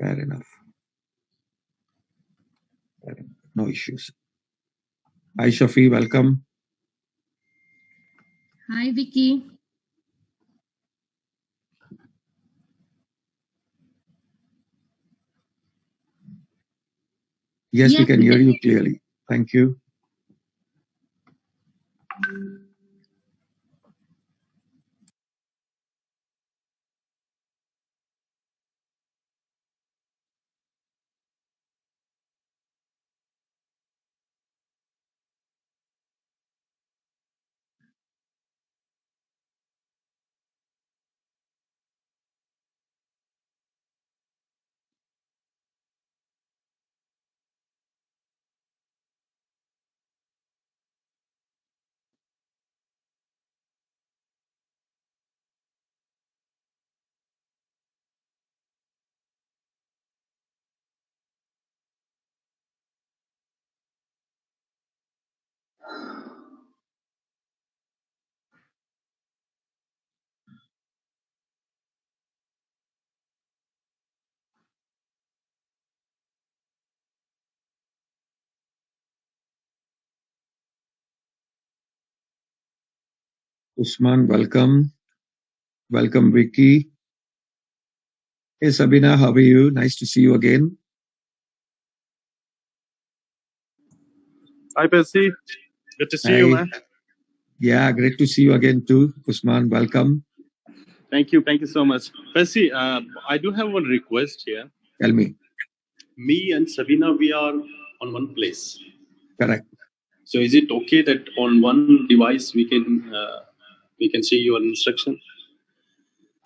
Fair enough. No issues. Hi, Shafi. Welcome. Hi, Vicky. Yes, we can hear you clearly. Thank you. Usman, welcome. Welcome, Vicky. Hey, Sabina, how are you? Nice to see you again. Hi, Percy. Good to see you, man. Yeah, great to see you again too. Usman, welcome. Thank you. Thank you so much. Percy, I do have one request here. Tell me. Me and Sabina, we are on one place. Correct. So is it okay that on one device we can see your instruction?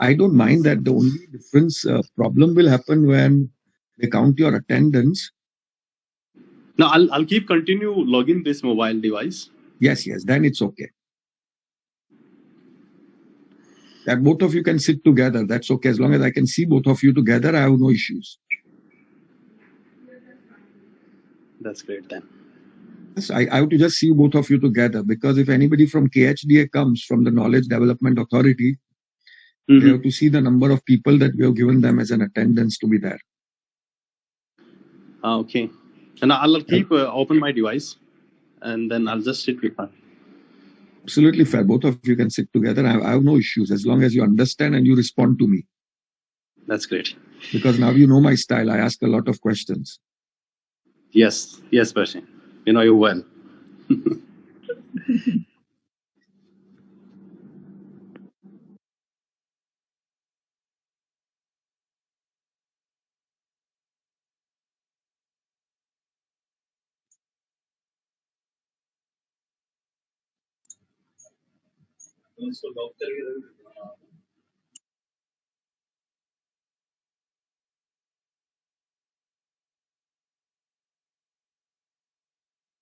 I don't mind that. The only difference problem will happen when they count your attendance. No, I'll keep continue logging this mobile device. Yes, then it's okay. That both of you can sit together. That's okay. As long as I can see both of you together, I have no issues. That's great then. Yes, I have to just see both of you together, because if anybody from KHDA comes, from the Knowledge Development Authority, they have to see the number of people that we have given them as an attendance to be there. Okay. And I'll keep open my device, and then I'll just sit with her. Absolutely fair. Both of you can sit together. I have no issues as long as you understand and you respond to me. That's great. Because now you know my style. I ask a lot of questions. Yes, Percy. You know you well.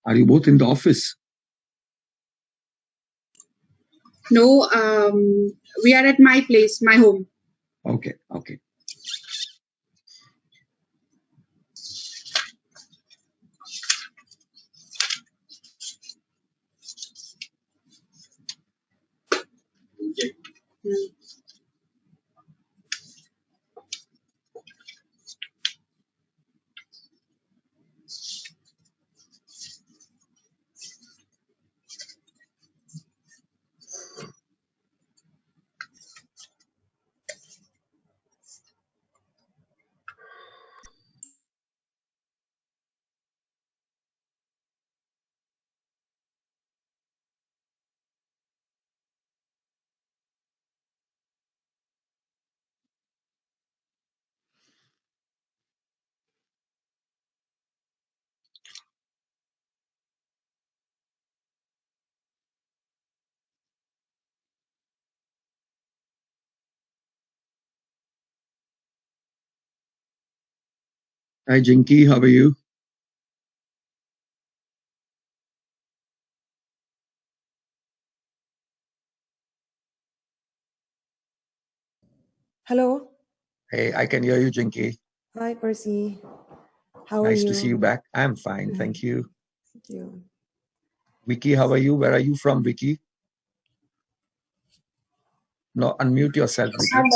Are you both in the office? No, we are at my place, my home. Okay. Hi, Jinky. How are you? Hello. Hey, I can hear you, Jinky. Hi, Percy. How are you? Nice to see you back. I'm fine. Thank you. Thank you. Vicky, how are you? Where are you from, Vicky? No, unmute yourself, Vicky.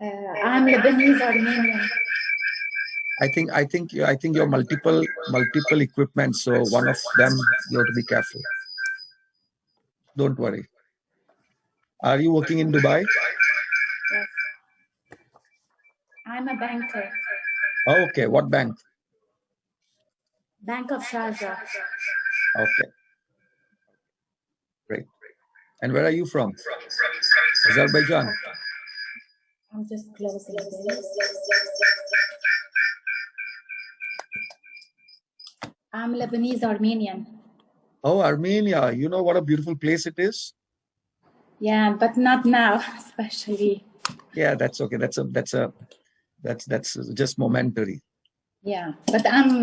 I'm Lebanese Armenian. I think you're multiple equipment. So one of them you have to be careful. Don't worry. Are you working in Dubai? Yes. I'm a banker. Oh, okay. What bank? Bank of Sharjah. Okay. Great. And where are you from? Azerbaijan. I'm just closing this. I'm Lebanese Armenian. Oh, Armenia. You know what a beautiful place it is? Yeah, but not now, especially. Yeah, that's okay. That's just momentary. Yeah, but I'm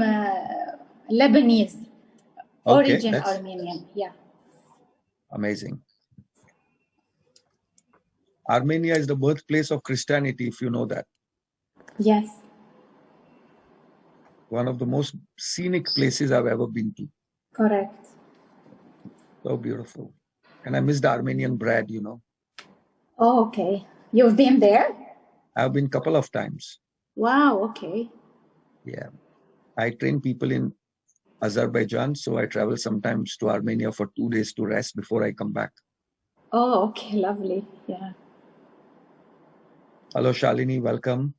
Lebanese. Okay, Origin that's Armenian. Yeah. amazing. Armenia is the birthplace of Christianity, if you know that. Yes. One of the most scenic places I've ever been to. Correct. So beautiful. And I miss the Armenian bread, you know. Oh, okay. You've been there? I've been a couple of times. Wow, okay. Yeah. I train people in Azerbaijan, so I travel sometimes to Armenia for 2 days to rest before I come back. Oh, okay, lovely. Yeah. Hello, Shalini, welcome.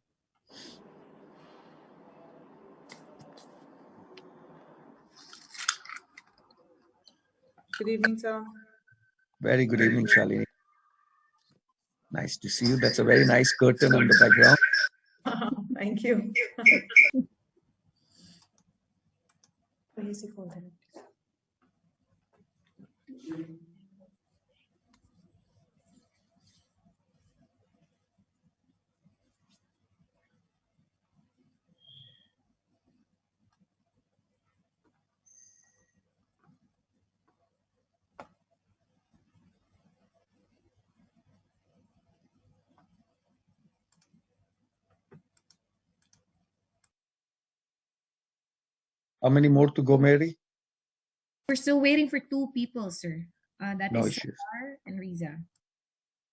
Good evening, sir. Very good evening, Shalini. Nice to see you. That's a very nice curtain on the background. Thank you. How many more to go, Mary? We're still waiting for 2 people, sir. That No is issues. Sar and Riza.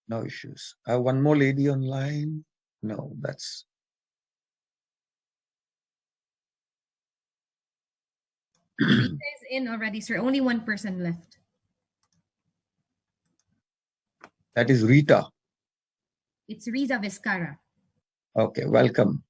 No issues. I have one more lady online. No, that's... Riza is in already, sir. Only one person left. That is Rita. It's Riza Vizcara. Okay, welcome.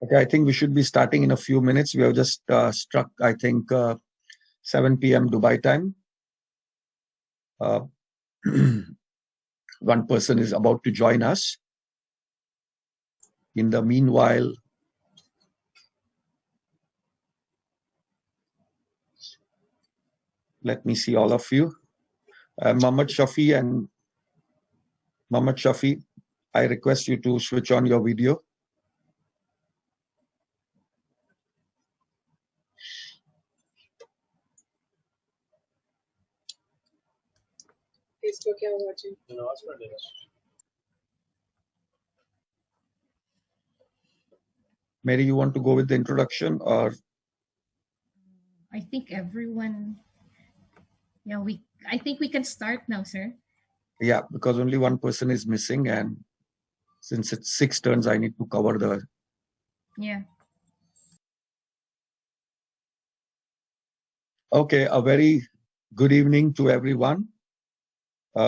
Okay, I think we should be starting in a few minutes. We have just struck, I think, 7 p.m. Dubai time. One person is about to join us. In the meanwhile, let me see all of you. Mohammed Shafi and Mohammed Shafi, I request you to switch on your video. Facebook you're watching. Mary, you want to go with the introduction or? I think everyone. Yeah, I think we can start now, sir. Yeah, because only one person is missing, and since it's 6 turns, I need to cover the. Yeah. Okay, a very good evening to everyone.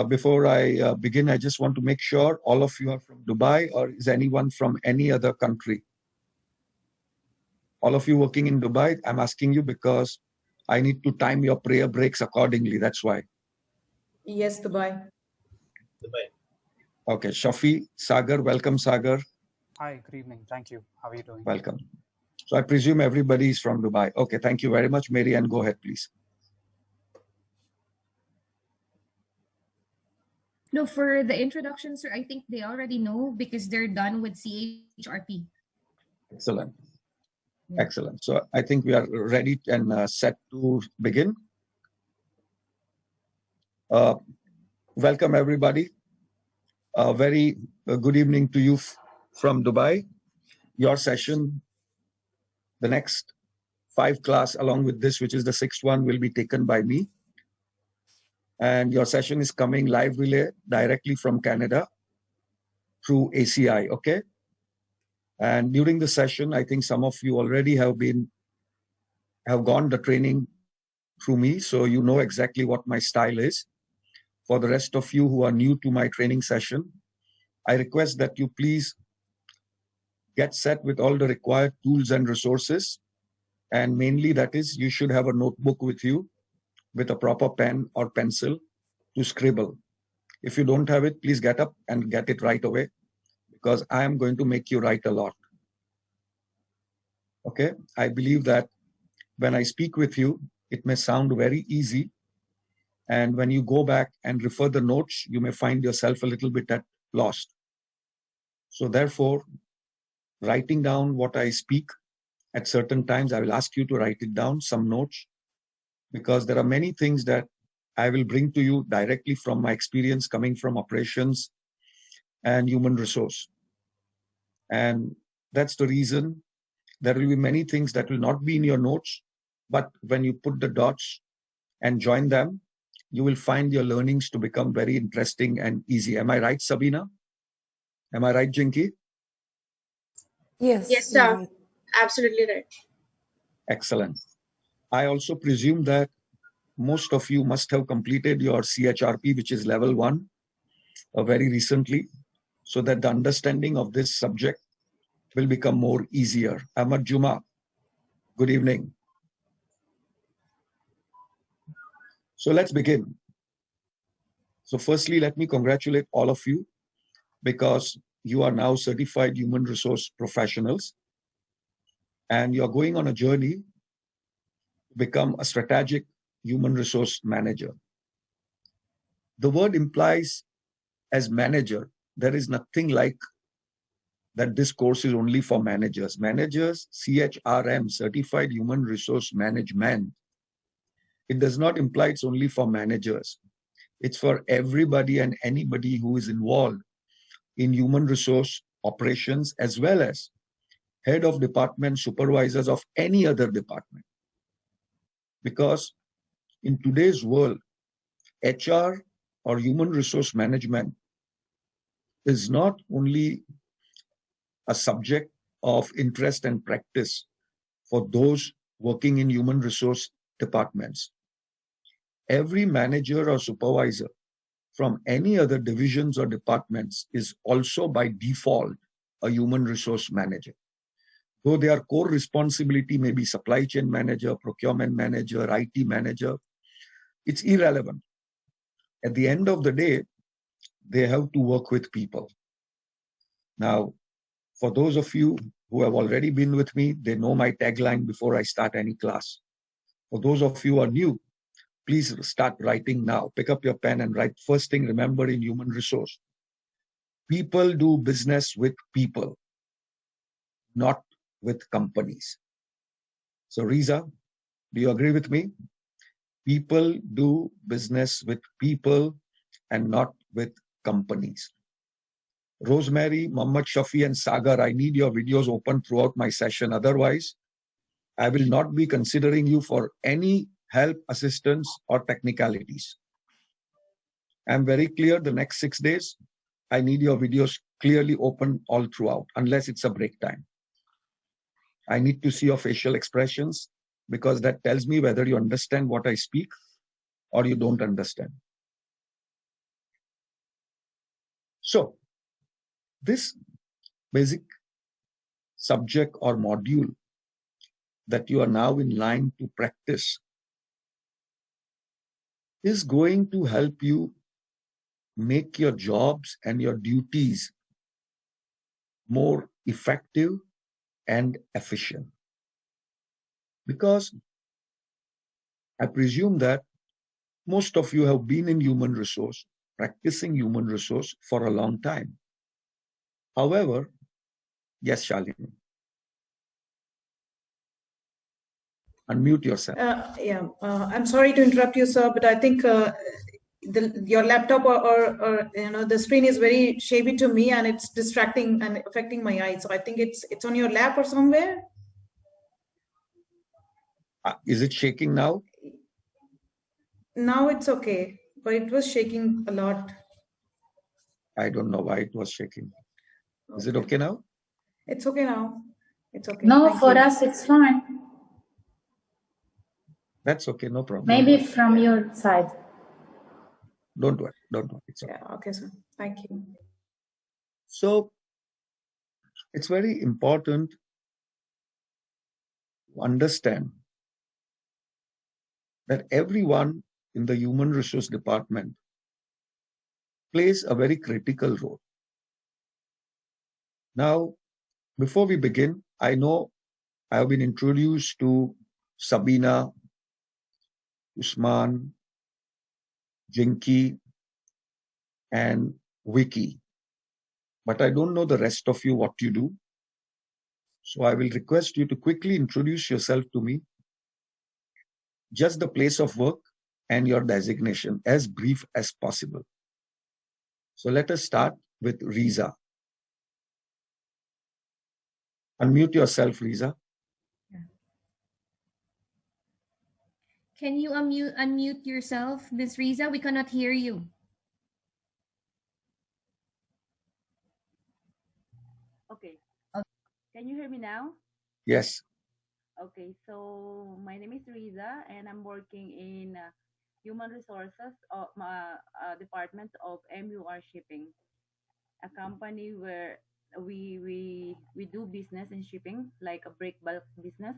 Before I begin, I just want to make sure all of you are from Dubai, or is anyone from any other country? All of you working in Dubai, I'm asking you because I need to time your prayer breaks accordingly. That's why. Yes, Dubai. Okay, Shafi, Sagar, welcome, Sagar. Hi, good evening. Thank you. How are you doing? Welcome. So I presume everybody is from Dubai. Okay, thank you very much, Mary, and go ahead, please. No, for the introduction, sir, I think they already know because they're done with CHRP. Excellent. Yeah. Excellent. So I think we are ready and set to begin. Welcome, everybody. A very good evening to you from Dubai. Your session, the next 5 class along with this, which is the 6th one, will be taken by me. And your session is coming live relay directly from Canada through ACI, okay? And during the session, I think some of you already have gone the training through me, so you know exactly what my style is. For the rest of you who are new to my training session, I request that you please get set with all the required tools and resources. And mainly that is, you should have a notebook with you with a proper pen or pencil to scribble. If you don't have it, please get up and get it right away, because I am going to make you write a lot. Okay? I believe that when I speak with you, it may sound very easy. And when you go back and refer the notes, you may find yourself a little bit at lost. So therefore, writing down what I speak at certain times, I will ask you to write it down, some notes, because there are many things that I will bring to you directly from my experience coming from operations and human resource. And that's the reason there will be many things that will not be in your notes, but when you put the dots and join them, you will find your learnings to become very interesting and easy. Am I right, Sabina? Am I right, Jinky? Yes, Yes, you're sir. right. Absolutely right. Excellent. I also presume that most of you must have completed your CHRP, which is level 1, very recently, so that the understanding of this subject will become more easier. Ahmad Juma, good evening. So let's begin. So firstly, let me congratulate all of you, because you are now certified human resource professionals and you're going on a journey to become a strategic human resource manager. The word implies as manager, there is nothing like that this course is only for managers. Managers, CHRM, Certified Human Resource Management. It does not imply it's only for managers. It's for everybody and anybody who is involved in human resource operations, as well as head of department, supervisors of any other department. Because in today's world, HR or human resource management is not only a subject of interest and practice for those working in human resource departments. Every manager or supervisor from any other divisions or departments is also by default a human resource manager. Though their core responsibility may be supply chain manager, procurement manager, IT manager, it's irrelevant. At the end of the day, they have to work with people. Now, for those of you who have already been with me, they know my tagline before I start any class. For those of you who are new, please start writing now. Pick up your pen and write. First thing, remember in human resource, people do business with people, not with companies. So Riza, do you agree with me? People do business with people and not with companies. Rosemary, Mohammed Shafi, and Sagar, I need your videos open throughout my session. Otherwise, I will not be considering you for any help, assistance, or technicalities. I'm very clear the next 6 days, I need your videos clearly open all throughout, unless it's a break time. I need to see your facial expressions because that tells me whether you understand what I speak or you don't understand. So, this basic subject or module that you are now in line to practice is going to help you make your jobs and your duties more effective and efficient. Because I presume that most of you have been in human resource, practicing human resource for a long time. However, yes, Shalini. Unmute yourself. I'm sorry to interrupt you, sir, but I think your laptop or the screen is very shady to me, and it's distracting and affecting my eyes. So I think it's on your lap or somewhere. Is it shaking now? Now it's okay, but it was shaking a lot. I don't know why it was shaking. Is it okay now? It's okay now. It's okay. No, Thank for you. us it's fine. That's okay, no problem. Maybe from your side. Don't worry. It's okay. Yeah, okay, sir. Thank you. So, it's very important to understand that everyone in the human resource department plays a very critical role. Now, before we begin, I know I have been introduced to Sabina, Usman, Jinky, and Vicky, but I don't know the rest of you what you do. So I will request you to quickly introduce yourself to me, just the place of work and your designation, as brief as possible. So let us start with Riza. Unmute yourself, Riza. Can you unmute yourself, Ms. Riza? We cannot hear you. Okay. Can you hear me now? Yes. Okay, so my name is Riza, and I'm working in Human Resources Department of MUR Shipping, a company where we do business in shipping, like a break bulk business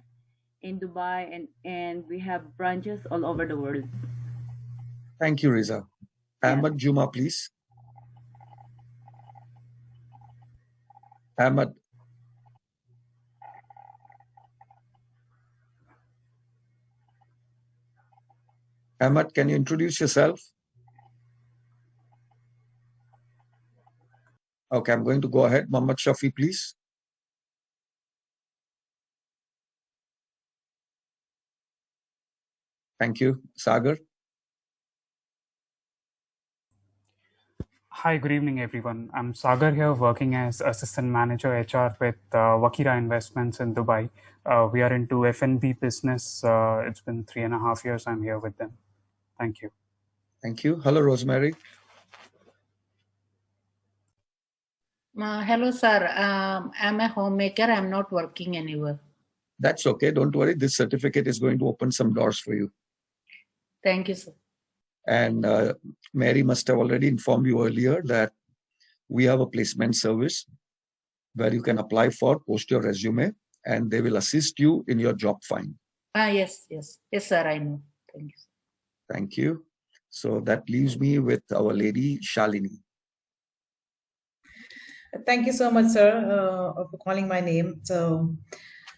in Dubai, and we have branches all over the world. Thank you, Riza. Ahmad Juma, please. Ahmad. Ahmad, can you introduce yourself? Okay, I'm going to go ahead. Mohammed Shafi, please. Thank you. Sagar. Hi, good evening, everyone. I'm Sagar here, working as Assistant Manager HR with Wakira Investments in Dubai. We are into F&B business. It's been 3.5 years I'm here with them. Thank you. Thank you. Hello, Rosemary. Hello, sir. I'm a homemaker. I'm not working anywhere. That's okay. Don't worry. This certificate is going to open some doors for you. Thank you, sir. And Mary must have already informed you earlier that we have a placement service where you can apply for, post your resume, and they will assist you in your job find. Yes, sir, I know. Thank you. Thank you. So that leaves me with our lady, Shalini. Thank you so much, sir, for calling my name. So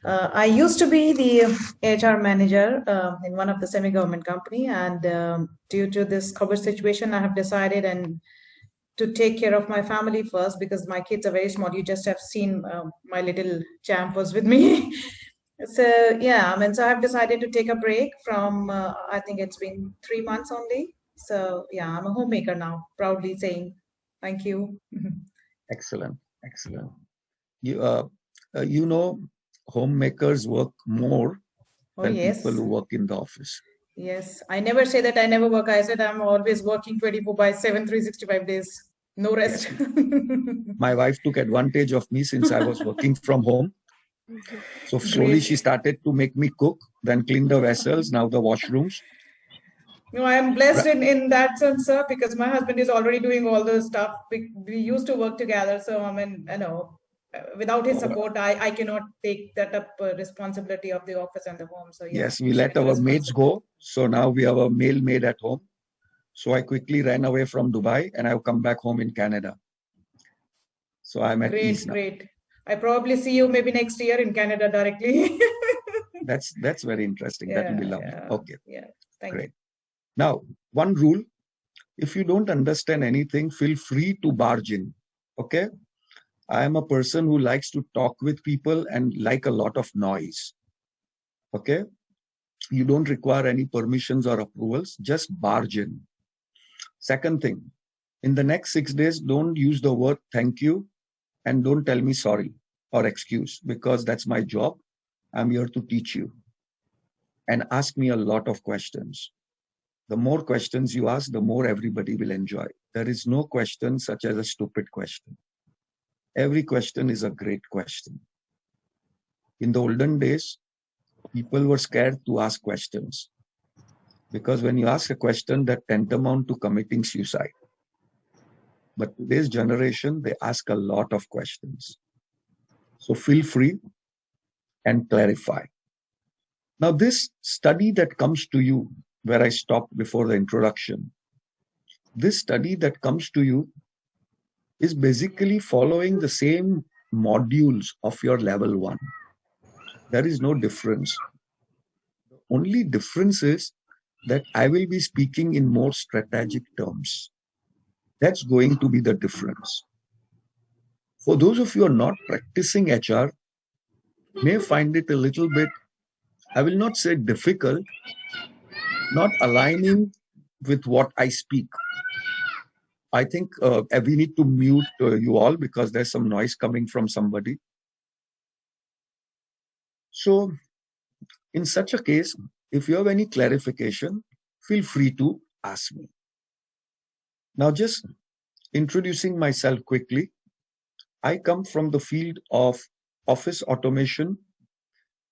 I used to be the HR manager in one of the semi-government company, and due to this COVID situation, I have decided to take care of my family first, because my kids are very small. You just have seen my little champ was with me. So yeah, so I've decided to take a break from, I think it's been 3 months only. So yeah, I'm a homemaker now, proudly saying thank you. Excellent. Excellent. You know, homemakers work more Oh, than yes. people who work in the office. Yes. I never say that I never work. I said I'm always working 24/7, 365 days. No rest. Yes. My wife took advantage of me since I was working from home. So slowly she Great. started to make me cook, then clean the vessels, now the washrooms. No, I am blessed in that sense, sir, because my husband is already doing all the stuff. We used to work together. So, I mean, without his support, I cannot take that up responsibility of the office and the home. So, yeah. Yes, we let our maids go. So now we have a male maid at home. So I quickly ran away from Dubai and I've come back home in Canada. So I'm at ease now. Great. I probably see you maybe next year in Canada directly. That's very interesting. That will be lovely. Okay. Yeah. Thank Great. Now, one rule, if you don't understand anything, feel free to barge in. Okay. I am a person who likes to talk with people and like a lot of noise. Okay. You don't require any permissions or approvals, just barge in. Second thing, in the next 6 days, don't use the word thank you and don't tell me sorry or excuse, because that's my job. I'm here to teach you. And ask me a lot of questions. The more questions you ask, the more everybody will enjoy. There is no question such as a stupid question. Every question is a great question. In the olden days, people were scared to ask questions because when you ask a question, that tantamount to committing suicide. But today's generation, they ask a lot of questions. So feel free and clarify. Now, this study that comes to you, where I stopped before the introduction, this study that comes to you is basically following the same modules of your level 1. There is no difference. The only difference is that I will be speaking in more strategic terms. That's going to be the difference. For those of you who are not practicing HR, may find it a little bit, I will not say difficult, not aligning with what I speak. I think we need to mute you all because there's some noise coming from somebody. So in such a case, if you have any clarification, feel free to ask me. Now, just introducing myself quickly, I come from the field of office automation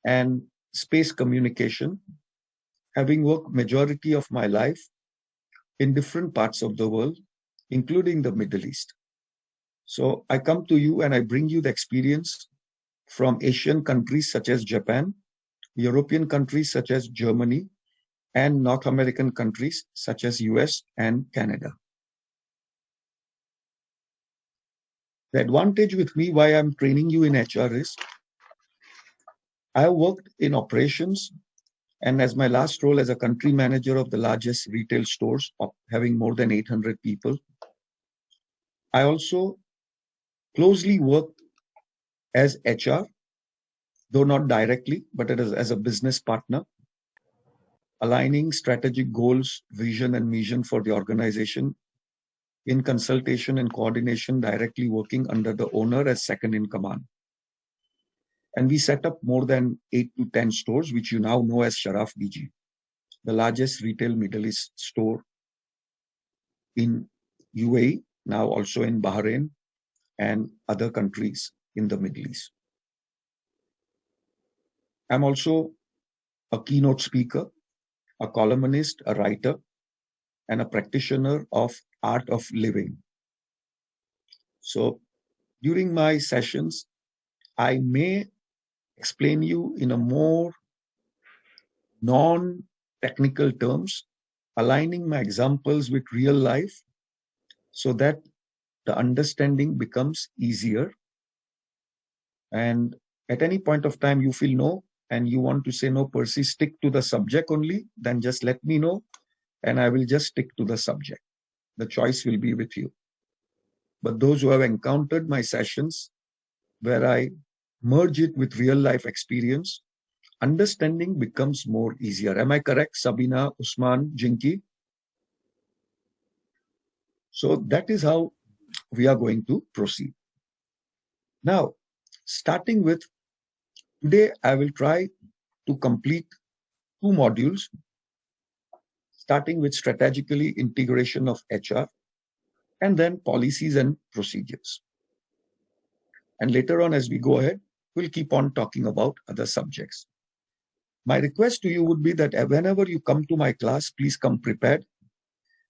and space communication, having worked majority of my life in different parts of the world, including the Middle East. So I come to you and I bring you the experience from Asian countries such as Japan, European countries such as Germany, and North American countries such as US and Canada. The advantage with me, why I'm training you in HR is, I have worked in operations and as my last role as a country manager of the largest retail stores, having more than 800 people. I also closely worked as HR, though not directly, but as a business partner, aligning strategic goals, vision, and mission for the organization in consultation and coordination, directly working under the owner as second in command. And we set up more than 8 to 10 stores, which you now know as Sharaf BG, the largest retail Middle East store in UAE, now also in Bahrain and other countries in the Middle East. I'm also a keynote speaker, a columnist, a writer, and a practitioner of art of living. So during my sessions, I may explain you in a more non-technical terms, aligning my examples with real life so that the understanding becomes easier. And at any point of time you feel no, and you want to say, no, Percy, stick to the subject only, then just let me know, and I will just stick to the subject. The choice will be with you. But those who have encountered my sessions where I merge it with real life experience, understanding becomes more easier. Am I correct, Sabina, Usman, Jinky? So that is how we are going to proceed. Now, starting with today, I will try to complete 2 modules, starting with strategically integration of HR and then policies and procedures. And later on, as we go ahead, we'll keep on talking about other subjects. My request to you would be that whenever you come to my class, please come prepared,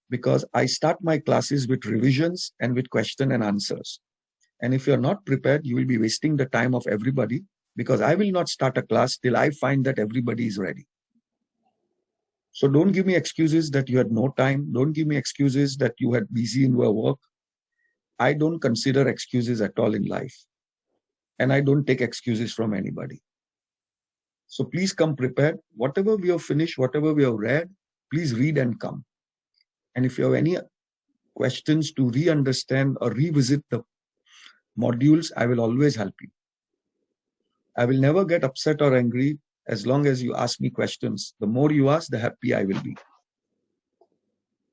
because I start my classes with revisions and with question and answers. And if you're not prepared, you will be wasting the time of everybody, because I will not start a class till I find that everybody is ready. So don't give me excuses that you had no time. Don't give me excuses that you had busy in your work. I don't consider excuses at all in life. And I don't take excuses from anybody. So please come prepared. Whatever we have finished, whatever we have read, please read and come. And if you have any questions to re-understand or revisit the modules, I will always help you. I will never get upset or angry as long as you ask me questions. The more you ask, the happier I will be.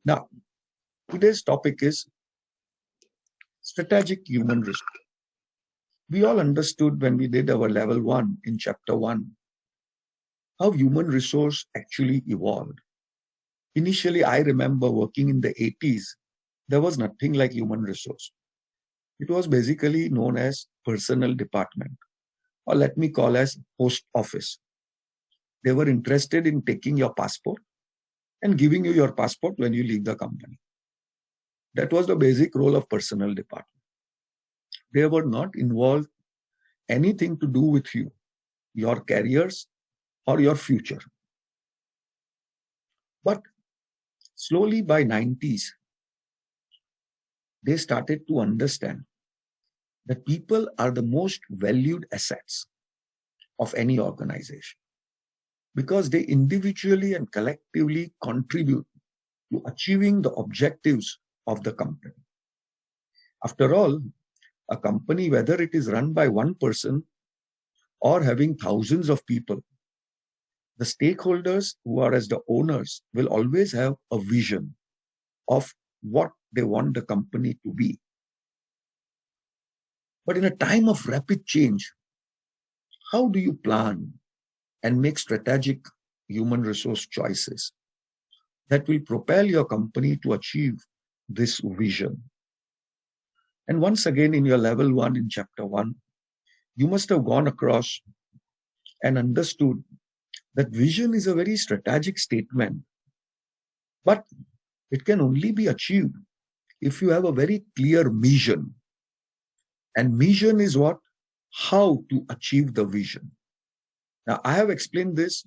Now, today's topic is strategic human resource. We all understood when we did our level 1 in chapter 1 how human resource actually evolved. Initially, I remember working in the 80s, there was nothing like human resource. It was basically known as personnel department, or let me call as post office. They were interested in taking your passport and giving you your passport when you leave the company. That was the basic role of personnel department. They were not involved anything to do with you, your careers, or your future. But slowly by 90s, they started to understand that people are the most valued assets of any organization, because they individually and collectively contribute to achieving the objectives of the company. After all, a company, whether it is run by one person or having thousands of people, the stakeholders who are as the owners will always have a vision of what they want the company to be. But in a time of rapid change, how do you plan and make strategic human resource choices that will propel your company to achieve this vision? And once again, in your level 1 in chapter 1, you must have gone across and understood that vision is a very strategic statement, but it can only be achieved if you have a very clear mission. And mission is what? How to achieve the vision. Now, I have explained this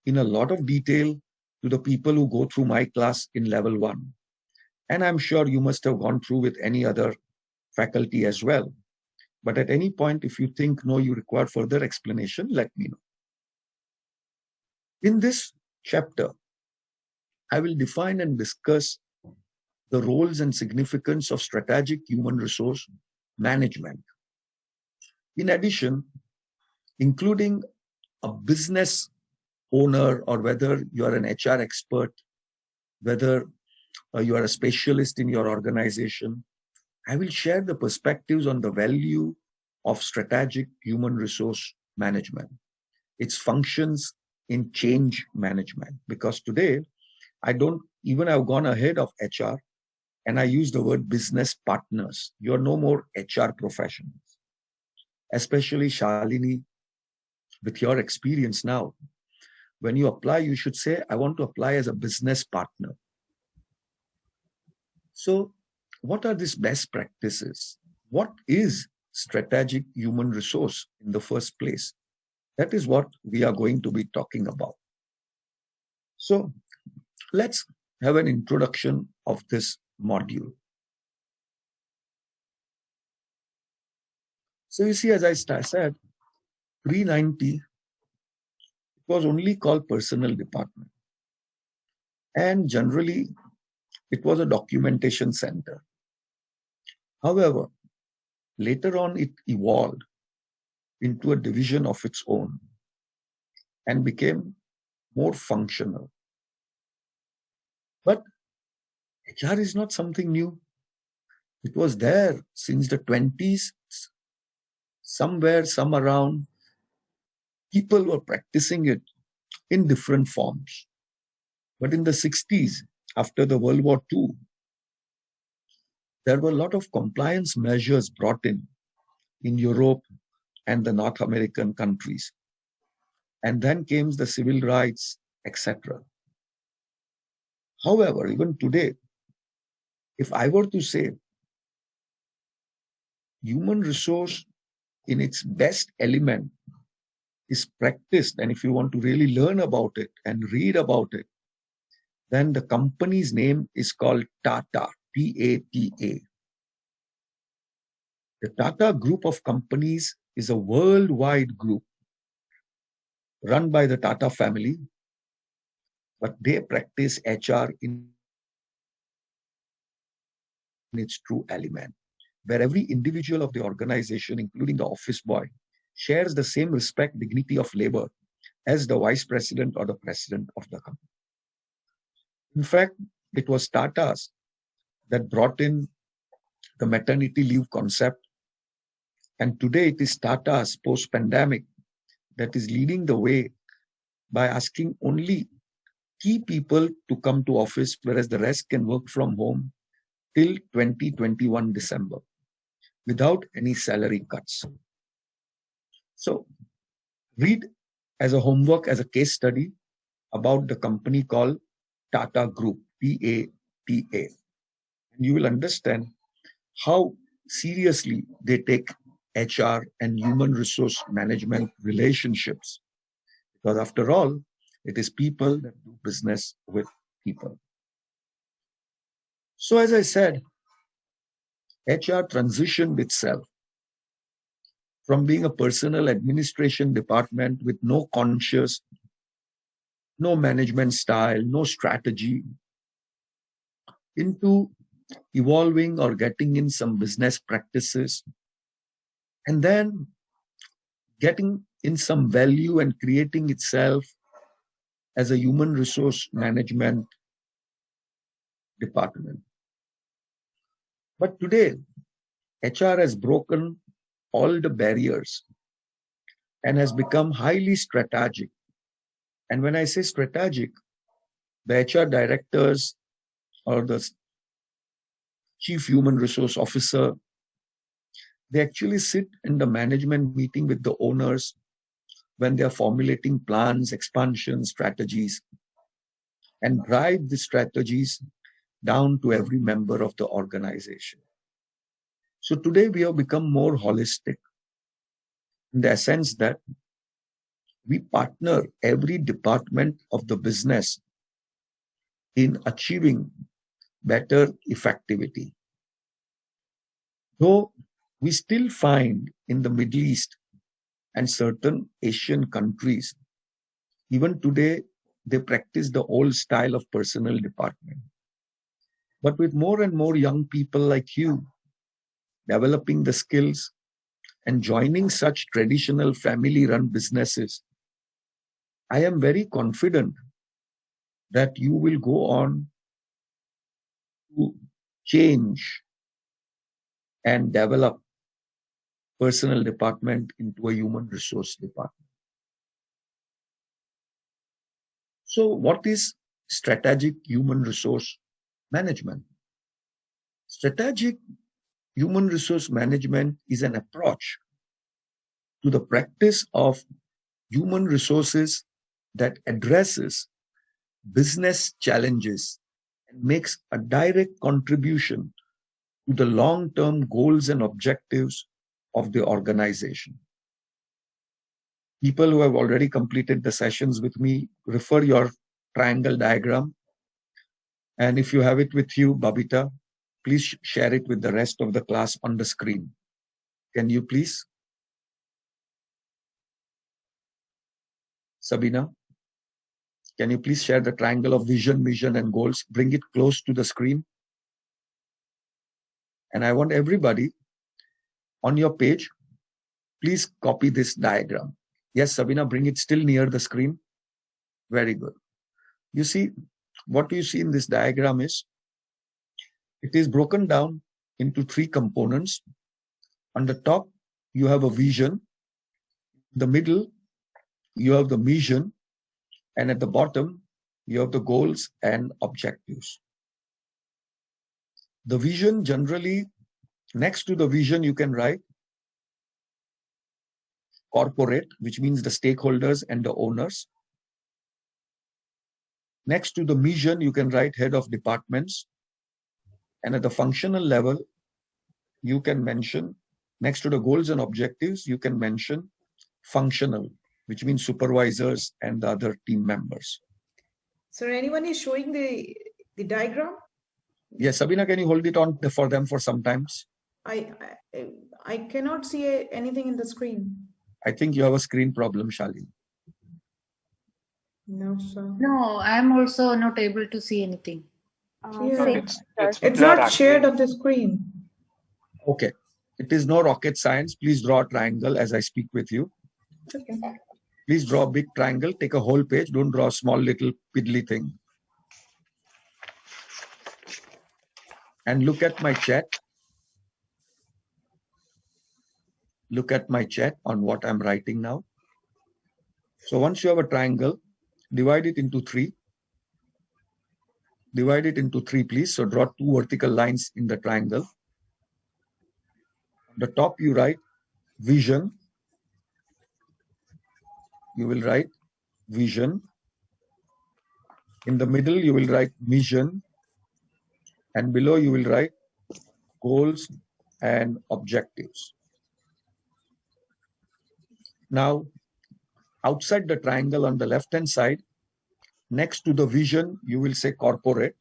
in a lot of detail to the people who go through my class in level 1. And I'm sure you must have gone through with any other faculty as well. But at any point, if you think, no, you require further explanation, let me know. In this chapter, I will define and discuss the roles and significance of strategic human resource management. In addition, including a business owner, or whether you are an HR expert, whether you are a specialist in your organization, I will share the perspectives on the value of strategic human resource management, its functions in change management. Because today, I've gone ahead of HR and I use the word business partners. You're no more HR professionals. Especially Shalini, with your experience now, when you apply, you should say, I want to apply as a business partner. So what are these best practices? What is strategic human resource in the first place? That is what we are going to be talking about. So let's have an introduction of this module. So you see, as I said, pre-90, it was only called personnel department. And generally, it was a documentation center. However, later on, it evolved into a division of its own and became more functional. But HR is not something new. It was there since the 20s somewhere, some around, people were practicing it in different forms. But in the 60s, after the World War II, there were a lot of compliance measures brought in Europe and the North American countries. And then came the civil rights, etc. However, even today, if I were to say human resource in its best element is practiced, and if you want to really learn about it and read about it, then the company's name is called Tata, T-A-T-A. The Tata Group of companies is a worldwide group run by the Tata family, but they practice HR in its true element, where every individual of the organization, including the office boy, shares the same respect, dignity of labor as the vice president or the president of the company. In fact, it was Tata's that brought in the maternity leave concept. And today it is Tata's post-pandemic that is leading the way by asking only key people to come to office, whereas the rest can work from home till 2021 December without any salary cuts. So read as a homework, as a case study about the company called Tata Group, T-A-T-A. And you will understand how seriously they take HR and human resource management relationships. Because after all, it is people that do business with people. So as I said, HR transitioned itself from being a personal administration department with no conscious, no management style, no strategy, into evolving or getting in some business practices, and then getting in some value and creating itself as a human resource management department. But today, HR has broken all the barriers and has become highly strategic. And when I say strategic, the HR directors or the chief human resource officer, they actually sit in the management meeting with the owners when they are formulating plans, expansion strategies, and drive the strategies down to every member of the organization. So today we have become more holistic in the sense that we partner every department of the business in achieving better effectivity. Though we still find in the Middle East and certain Asian countries, even today, they practice the old style of personal department. But with more and more young people like you developing the skills and joining such traditional family-run businesses, I am very confident that you will go on to change and develop personal department into a human resource department. So what is strategic human resource management? Strategic human resource management is an approach to the practice of human resources that addresses business challenges and makes a direct contribution to the long-term goals and objectives of the organization. People who have already completed the sessions with me, refer your triangle diagram. And if you have it with you, Babita, please share it with the rest of the class on the screen. Can you please? Sabina, can you please share the triangle of vision, mission, and goals? Bring it close to the screen. And I want everybody on your page, please copy this diagram. Yes, Sabina, bring it still near the screen. Very good. You see, what you see in this diagram is, it is broken down into three components. On the top, you have a vision. In the middle, you have the mission. And at the bottom, you have the goals and objectives. The vision generally, next to the vision, you can write corporate, which means the stakeholders and the owners. Next to the mission, you can write head of departments. And at the functional level, you can mention, next to the goals and objectives, you can mention functional, which means supervisors and the other team members. So anyone is showing the diagram? Yes, Sabina, can you hold it on for them for some times? I cannot see anything in the screen. I think you have a screen problem, Shalini. No, sir. No, I am also not able to see anything. Yeah. It's It's blurred, not shared actually. on the screen. Okay. It is no rocket science. Please draw a triangle as I speak with you. Okay. Please draw a big triangle. Take a whole page. Don't draw a small little piddly thing. And look at my chat. Look at my chat on what I'm writing now. So once you have a triangle, divide it into three. Divide it into three, please. So draw two vertical lines in the triangle. On the top, you write vision. You will write vision. In the middle, you will write mission. And below, you will write goals and objectives. Now, outside the triangle on the left-hand side, next to the vision, you will say corporate.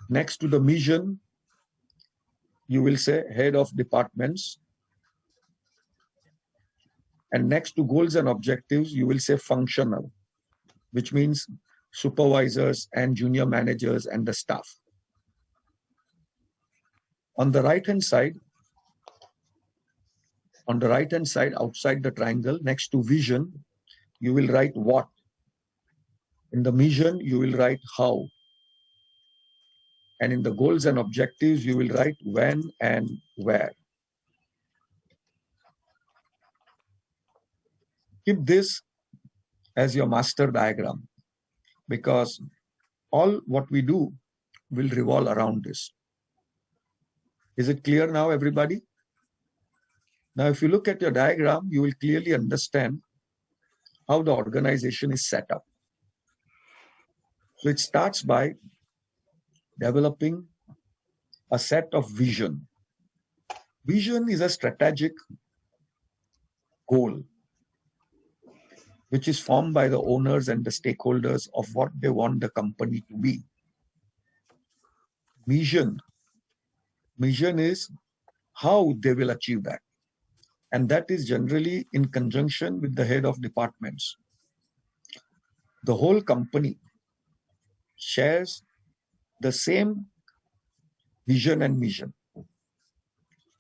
Next to the mission, you will say head of departments. And next to goals and objectives, you will say functional, which means supervisors and junior managers and the staff. On the right-hand side, outside the triangle, next to vision, you will write what. In the mission, you will write how. And in the goals and objectives, you will write when and where. Keep this as your master diagram, because all what we do will revolve around this. Is it clear now, everybody? Now, if you look at your diagram, you will clearly understand how the organization is set up. So it starts by developing a set of vision. Vision is a strategic goal which is formed by the owners and the stakeholders of what they want the company to be. Mission is how they will achieve that. And that is generally in conjunction with the head of departments. The whole company shares the same vision and mission.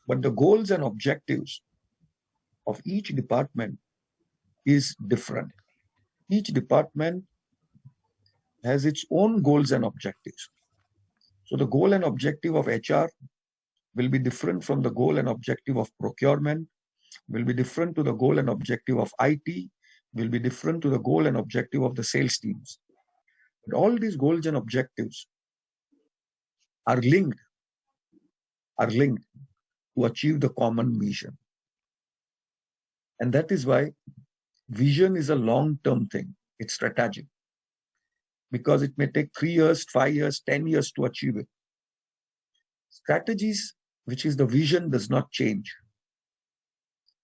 But the goals and objectives of each department is different. Each department has its own goals and objectives. So the goal and objective of HR will be different from the goal and objective of procurement, will be different to the goal and objective of IT, will be different to the goal and objective of the sales teams. But all these goals and objectives are linked to achieve the common mission. And that is why vision is a long-term thing. It's strategic. Because it may take 3 years, 5 years, 10 years to achieve it. Strategies, which is the vision, does not change.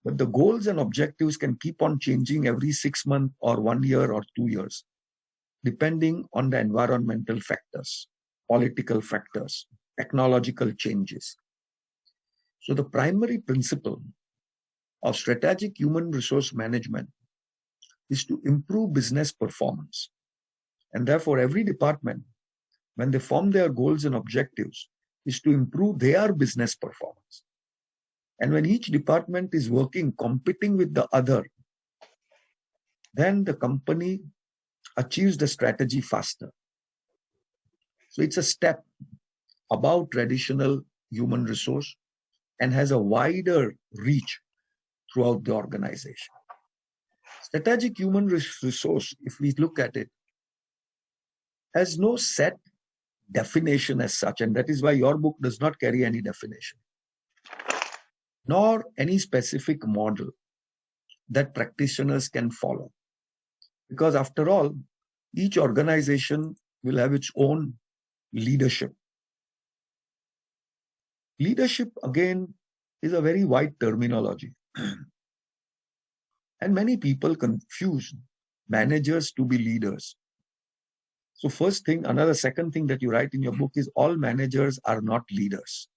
But the goals and objectives can keep on changing every 6 months or 1 year or 2 years, depending on the environmental factors, political factors, technological changes. So the primary principle of strategic human resource management is to improve business performance. And therefore, every department, when they form their goals and objectives, is to improve their business performance. And when each department is working, competing with the other, then the company achieves the strategy faster. So it's a step above traditional human resource and has a wider reach throughout the organization. Strategic human resource, if we look at it, has no set definition as such, and that is why your book does not carry any definition, nor any specific model that practitioners can follow. Because after all, each organization will have its own leadership. Leadership, again, is a very wide terminology. And many people confuse managers to be leaders. So second thing that you write in your book is all managers are not leaders.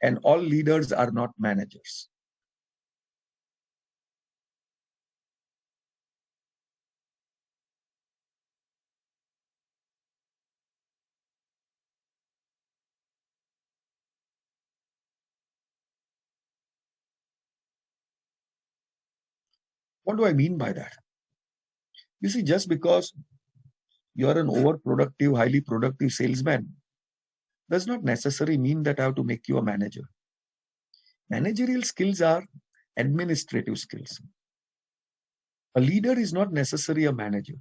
And all leaders are not managers. What do I mean by that? You see, just because you're an overproductive, highly productive salesman does not necessarily mean that I have to make you a manager. Managerial skills are administrative skills. A leader is not necessarily a manager.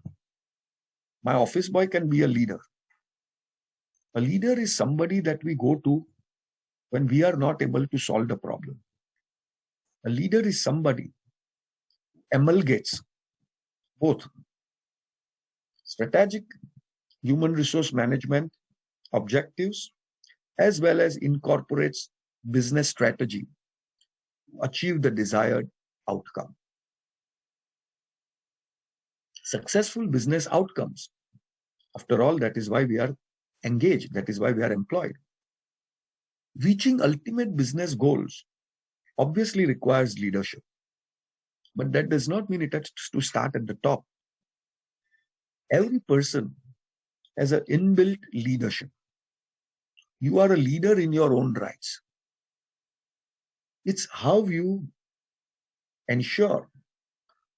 My office boy can be a leader. A leader is somebody that we go to when we are not able to solve the problem. A leader is somebody who amalgamates both strategic human resource management objectives as well as incorporates business strategy to achieve the desired outcome. Successful business outcomes. After all, that is why we are engaged. That is why we are employed. Reaching ultimate business goals obviously requires leadership. But that does not mean it has to start at the top. Every person has an inbuilt leadership. You are a leader in your own rights. It's how you ensure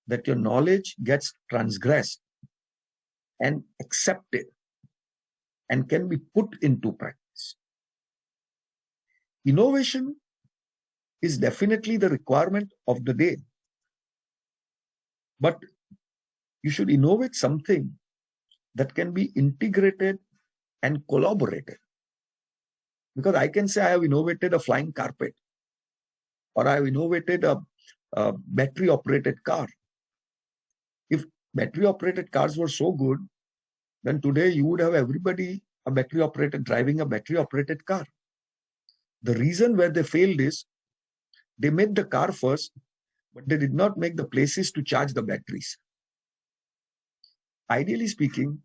that your knowledge gets transgressed and accepted and can be put into practice. Innovation is definitely the requirement of the day. But you should innovate something that can be integrated and collaborated. Because I can say I have innovated a flying carpet, or I have innovated a battery-operated car. If battery-operated cars were so good, then today you would have everybody driving a battery-operated car. The reason where they failed is they made the car first, but they did not make the places to charge the batteries. Ideally speaking,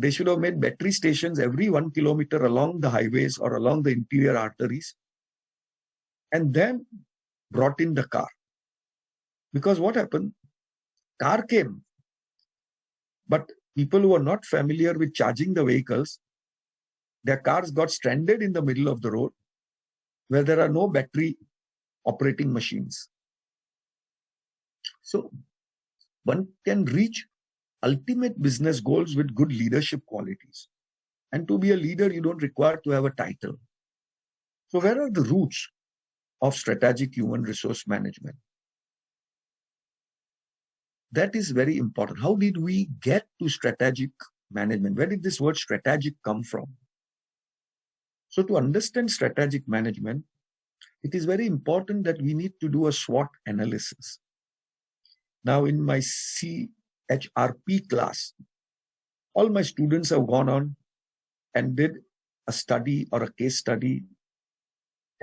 they should have made battery stations every 1 kilometer along the highways or along the interior arteries, and then brought in the car. Because what happened? Car came, but people who are not familiar with charging the vehicles, their cars got stranded in the middle of the road where there are no battery operating machines. So one can reach ultimate business goals with good leadership qualities. And to be a leader, you don't require to have a title. So where are the roots of strategic human resource management? That is very important. How did we get to strategic management? Where did this word strategic come from? So to understand strategic management, it is very important that we need to do a SWOT analysis. Now in my CHRP class, all my students have gone on and did a study or a case study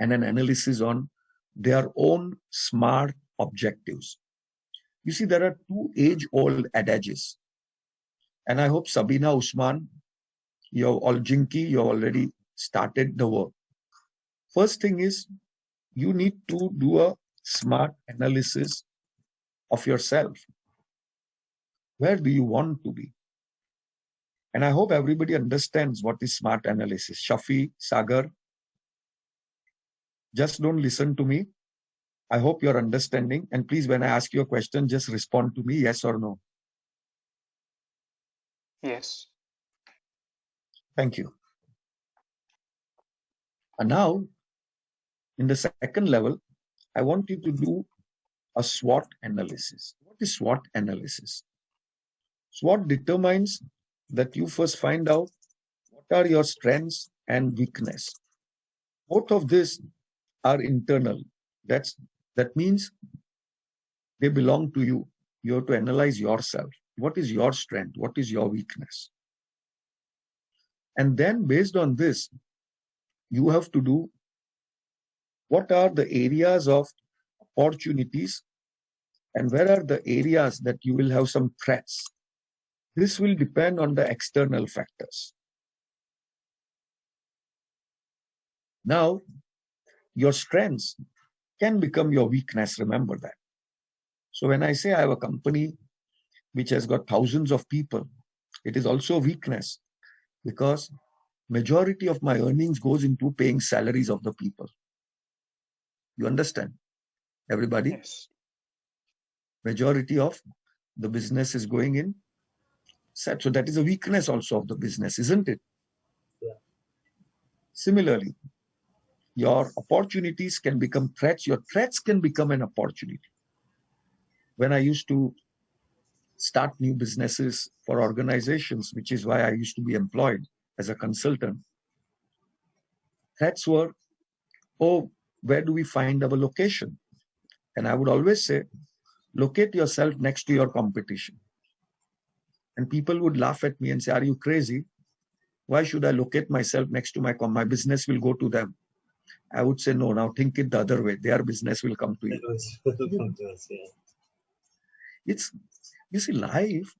and an analysis on their own SMART objectives. You see, there are two age-old adages. And I hope Sabina, Usman, you already started the work. First thing is, you need to do a SMART analysis of yourself. Where do you want to be? And I hope everybody understands what is SMART analysis. Shafi, Sagar, just don't listen to me. I hope you're understanding. And please, when I ask you a question, just respond to me, yes or no. Yes. Thank you. And now, in the second level, I want you to do a SWOT analysis. What is SWOT analysis? SWOT determines that you first find out what are your strengths and weakness. Both of these are internal. That means they belong to you. You have to analyze yourself. What is your strength? What is your weakness? And then based on this, you have to do what are the areas of opportunities and where are the areas that you will have some threats. This will depend on the external factors. Now, your strengths can become your weakness, remember that. So when I say I have a company which has got thousands of people, it is also a weakness because majority of my earnings goes into paying salaries of the people. You understand, everybody? Yes. Majority of the business is going in. So that is a weakness also of the business, isn't it? Yeah. Similarly, your opportunities can become threats. Your threats can become an opportunity. When I used to start new businesses for organizations, which is why I used to be employed as a consultant, threats were, oh, where do we find our location? And I would always say, locate yourself next to your competition. And people would laugh at me and say, are you crazy? Why should I locate myself next to my business will go to them? I would say, no, now think it the other way. Their business will come to you. It's, you see, life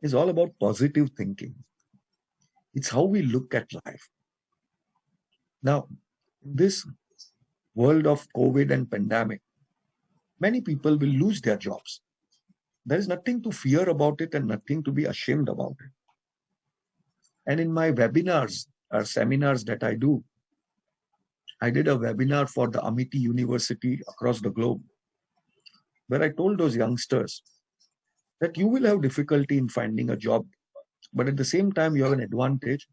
is all about positive thinking. It's how we look at life. Now, in this world of COVID and pandemic, many people will lose their jobs. There is nothing to fear about it and nothing to be ashamed about it. And in my webinars or seminars that I do, I did a webinar for the Amity University across the globe, where I told those youngsters that you will have difficulty in finding a job, but at the same time, you have an advantage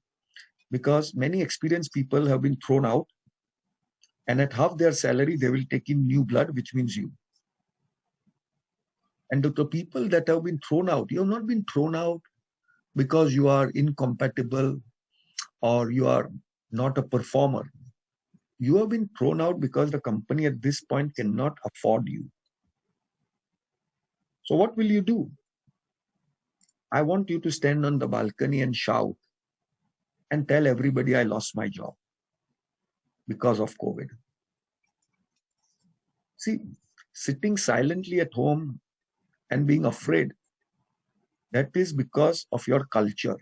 because many experienced people have been thrown out, and at half their salary, they will take in new blood, which means you. And to the people that have been thrown out, you have not been thrown out because you are incompatible or you are not a performer. You have been thrown out because the company at this point cannot afford you. So what will you do? I want you to stand on the balcony and shout and tell everybody I lost my job because of COVID. See, sitting silently at home and being afraid, that is because of your culture.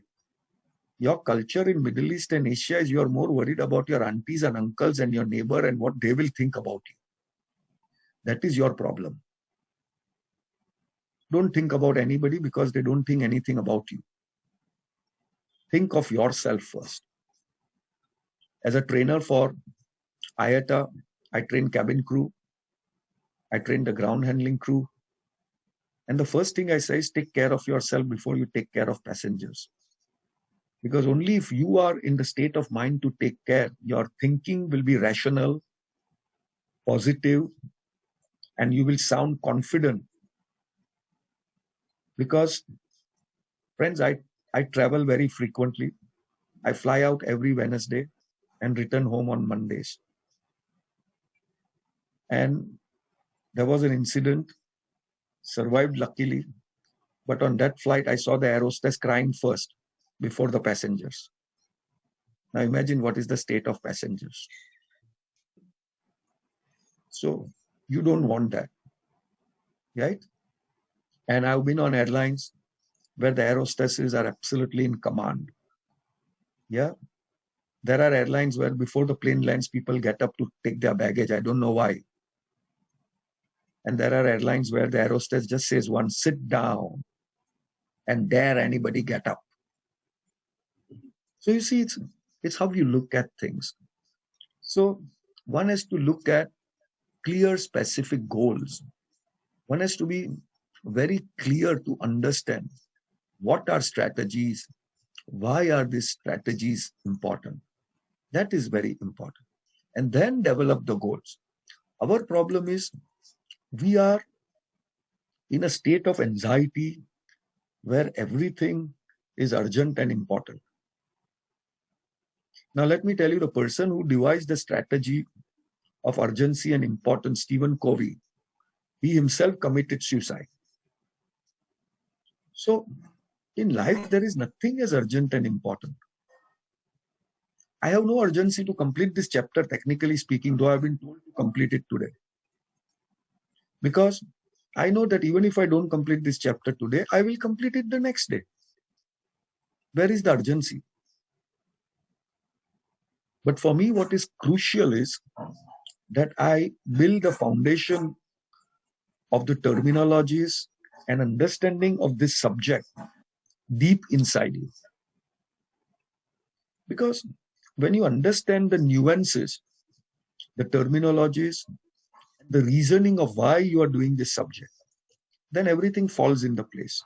Your culture in Middle East and Asia is you are more worried about your aunties and uncles and your neighbor and what they will think about you. That is your problem. Don't think about anybody because they don't think anything about you. Think of yourself first. As a trainer for IATA, I train cabin crew. I train the ground handling crew. And the first thing I say is take care of yourself before you take care of passengers. Because only if you are in the state of mind to take care, your thinking will be rational, positive, and you will sound confident. Because, friends, I travel very frequently. I fly out every Wednesday and return home on Mondays. And there was an incident, survived luckily, but on that flight, I saw the air hostess crying first before the passengers. Now imagine what is the state of passengers. So you don't want that, right? And I've been on airlines where the air hostesses are absolutely in command. Yeah. There are airlines where before the plane lands, people get up to take their baggage. I don't know why. And there are airlines where the air hostess just says one, sit down, and dare anybody get up. So you see, it's how you look at things. So one has to look at clear, specific goals. One has to be very clear to understand what are strategies, why are these strategies important. That is very important. and then develop the goals. Our problem is we are in a state of anxiety where everything is urgent and important. Now, let me tell you, the person who devised the strategy of urgency and importance, Stephen Covey, he himself committed suicide. So, in life, there is nothing as urgent and important. I have no urgency to complete this chapter, technically speaking, though I've been told to complete it today. Because I know that even if I don't complete this chapter today, I will complete it the next day. Where is the urgency? But for me, what is crucial is that I build the foundation of the terminologies and understanding of this subject deep inside you. Because when you understand the nuances, the terminologies, the reasoning of why you are doing this subject, then everything falls into place.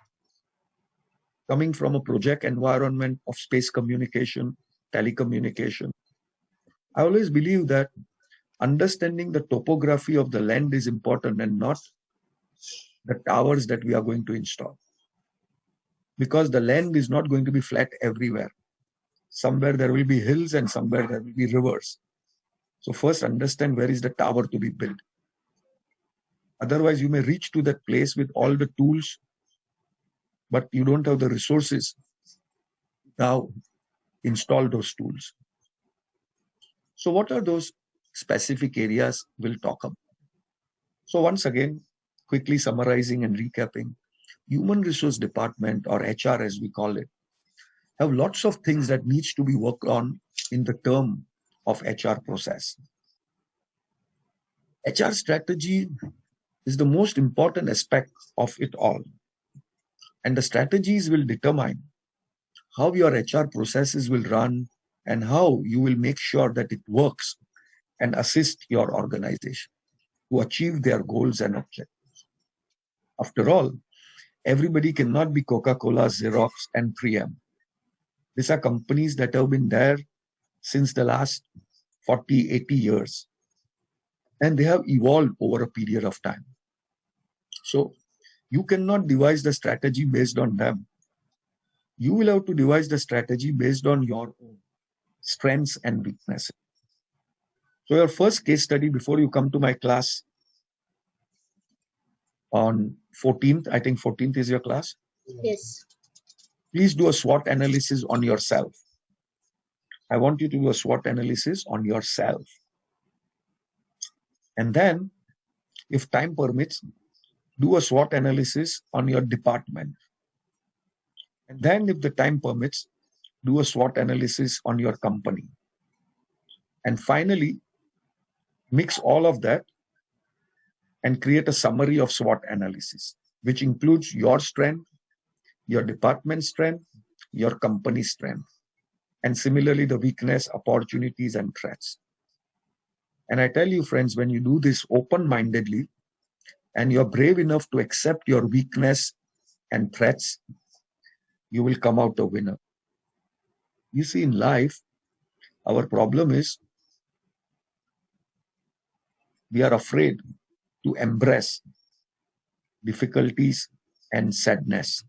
Coming from a project environment of space communication, telecommunication, I always believe that understanding the topography of the land is important and not the towers that we are going to install. Because the land is not going to be flat everywhere. Somewhere there will be hills and somewhere there will be rivers. So first understand where is the tower to be built. Otherwise, you may reach to that place with all the tools, but you don't have the resources now install those tools. So what are those specific areas we'll talk about? So once again, quickly summarizing and recapping, human resource department, or HR as we call it, have lots of things that needs to be worked on in the term of HR process. HR strategy is the most important aspect of it all. And the strategies will determine how your HR processes will run and how you will make sure that it works and assist your organization to achieve their goals and objectives. After all, everybody cannot be Coca-Cola, Xerox, and 3M. These are companies that have been there since the last 40, 80 years. And they have evolved over a period of time. So you cannot devise the strategy based on them. You will have to devise the strategy based on your own strengths and weaknesses. So your first case study before you come to my class on 14th, I think 14th is your class. Yes. Please do a SWOT analysis on yourself. I want you to do a SWOT analysis on yourself. And then, if time permits, do a SWOT analysis on your department. And then, if the time permits, do a SWOT analysis on your company. And finally, mix all of that and create a summary of SWOT analysis, which includes your strength, your department's strength, your company's strength, and similarly, the weakness, opportunities, and threats. And I tell you, friends, when you do this open-mindedly and you're brave enough to accept your weakness and threats, you will come out a winner. You see, in life, our problem is we are afraid to embrace difficulties and sadness.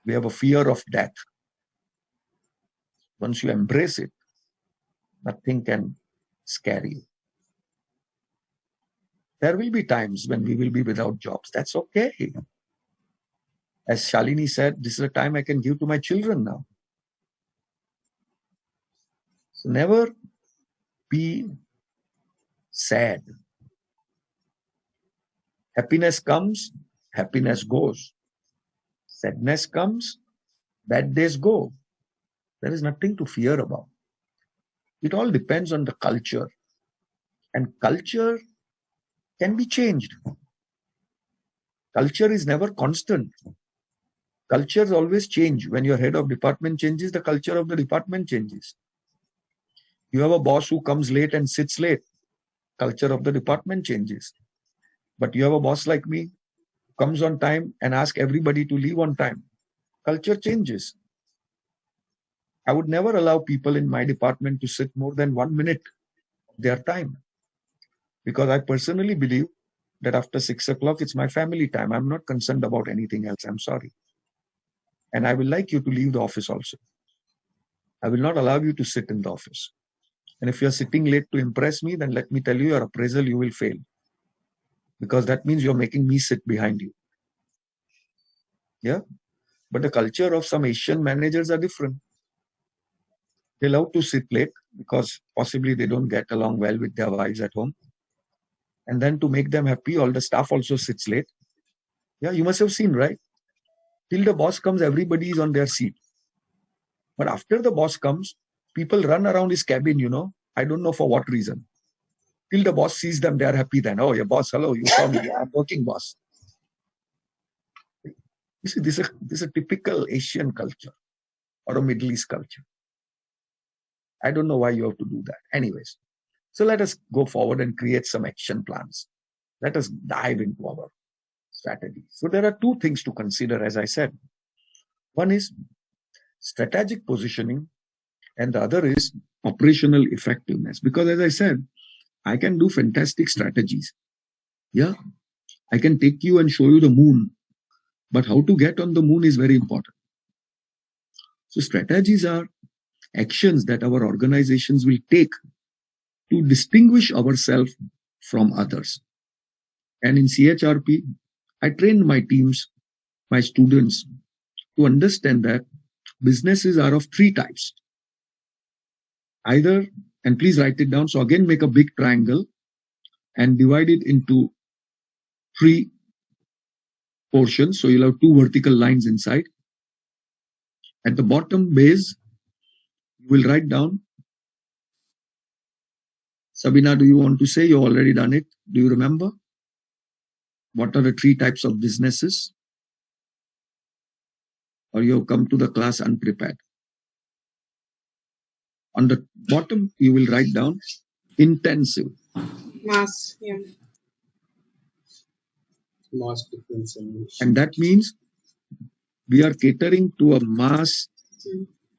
We have a fear of death. Once you embrace it, nothing can scare you. There will be times when we will be without jobs. That's okay. As Shalini said, this is a time I can give to my children now. So never be sad. Happiness comes, happiness goes. Sadness comes, bad days go. There is nothing to fear about. It all depends on the culture. And culture can be changed. Culture is never constant. Cultures always change. When your head of department changes, the culture of the department changes. You have a boss who comes late and sits late. Culture of the department changes. But you have a boss like me, who comes on time and asks everybody to leave on time. Culture changes. I would never allow people in my department to sit more than 1 minute of their time, because I personally believe that after 6 o'clock, it's my family time. I'm not concerned about anything else. I'm sorry. And I will like you to leave the office also. I will not allow you to sit in the office. And if you're sitting late to impress me, then let me tell you, your appraisal, you will fail. Because that means you're making me sit behind you. Yeah. But the culture of some Asian managers are different. They love to sit late because possibly they don't get along well with their wives at home. And then to make them happy, all the staff also sits late. Yeah, you must have seen, right? Till the boss comes, everybody is on their seat. But after the boss comes, people run around his cabin, I don't know for what reason. Till the boss sees them, they are happy then. Oh, your boss, hello, you saw me. Yeah, I'm working, boss. You see, this is a typical Asian culture or a Middle East culture. I don't know why you have to do that. Anyways, so let us go forward and create some action plans. Let us dive into our strategy. So there are two things to consider, as I said. One is strategic positioning, and the other is operational effectiveness. Because as I said, I can do fantastic strategies. Yeah, I can take you and show you the moon, but how to get on the moon is very important. So strategies are actions that our organizations will take to distinguish ourselves from others. And in CHRP, I trained my teams, my students, to understand that businesses are of three types. Either, and please write it down, so again make a big triangle and divide it into three portions. So you'll have two vertical lines inside. At the bottom base, you will write down. Sabina, do you want to say? You've already done it. Do you remember? What are the three types of businesses? Or you have come to the class unprepared? On the bottom, you will write down intensive. Mass, yeah. Mass difference. And that means we are catering to a mass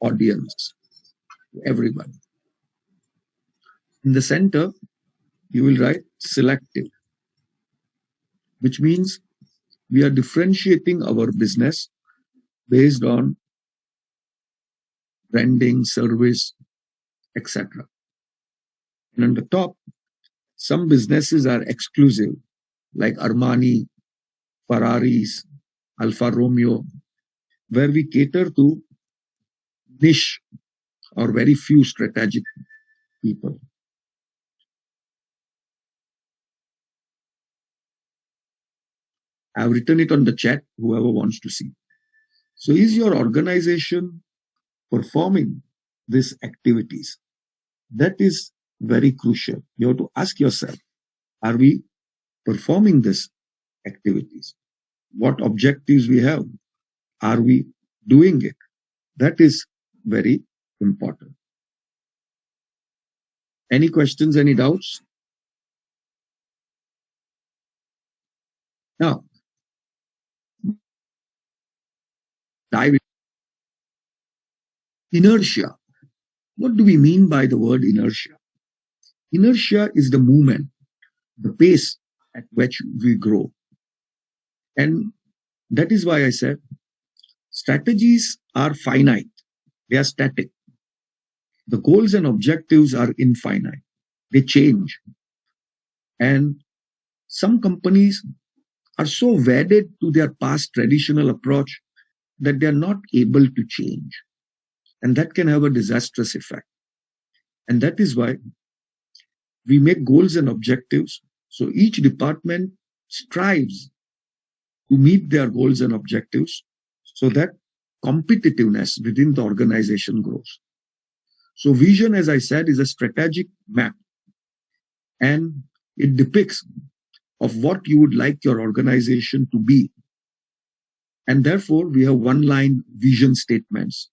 audience, everybody. In the center, you will write selective, which means we are differentiating our business based on branding, service, etc. And on the top, some businesses are exclusive, like Armani, Ferraris, Alfa Romeo, where we cater to niche or very few strategic people. I've written it on the chat, whoever wants to see. So is your organization performing these activities? That is very crucial. You have to ask yourself, are we performing these activities? What objectives we have? Are we doing it? That is very important. Any questions, any doubts? Now, dive into inertia. What do we mean by the word inertia? Inertia is the movement, the pace at which we grow. And that is why I said strategies are finite. They are static. The goals and objectives are infinite. They change. And some companies are so wedded to their past traditional approach that they are not able to change. And that can have a disastrous effect. And that is why we make goals and objectives. So each department strives to meet their goals and objectives so that competitiveness within the organization grows. So vision, as I said, is a strategic map, and it depicts of what you would like your organization to be. And therefore, we have one-line vision statements.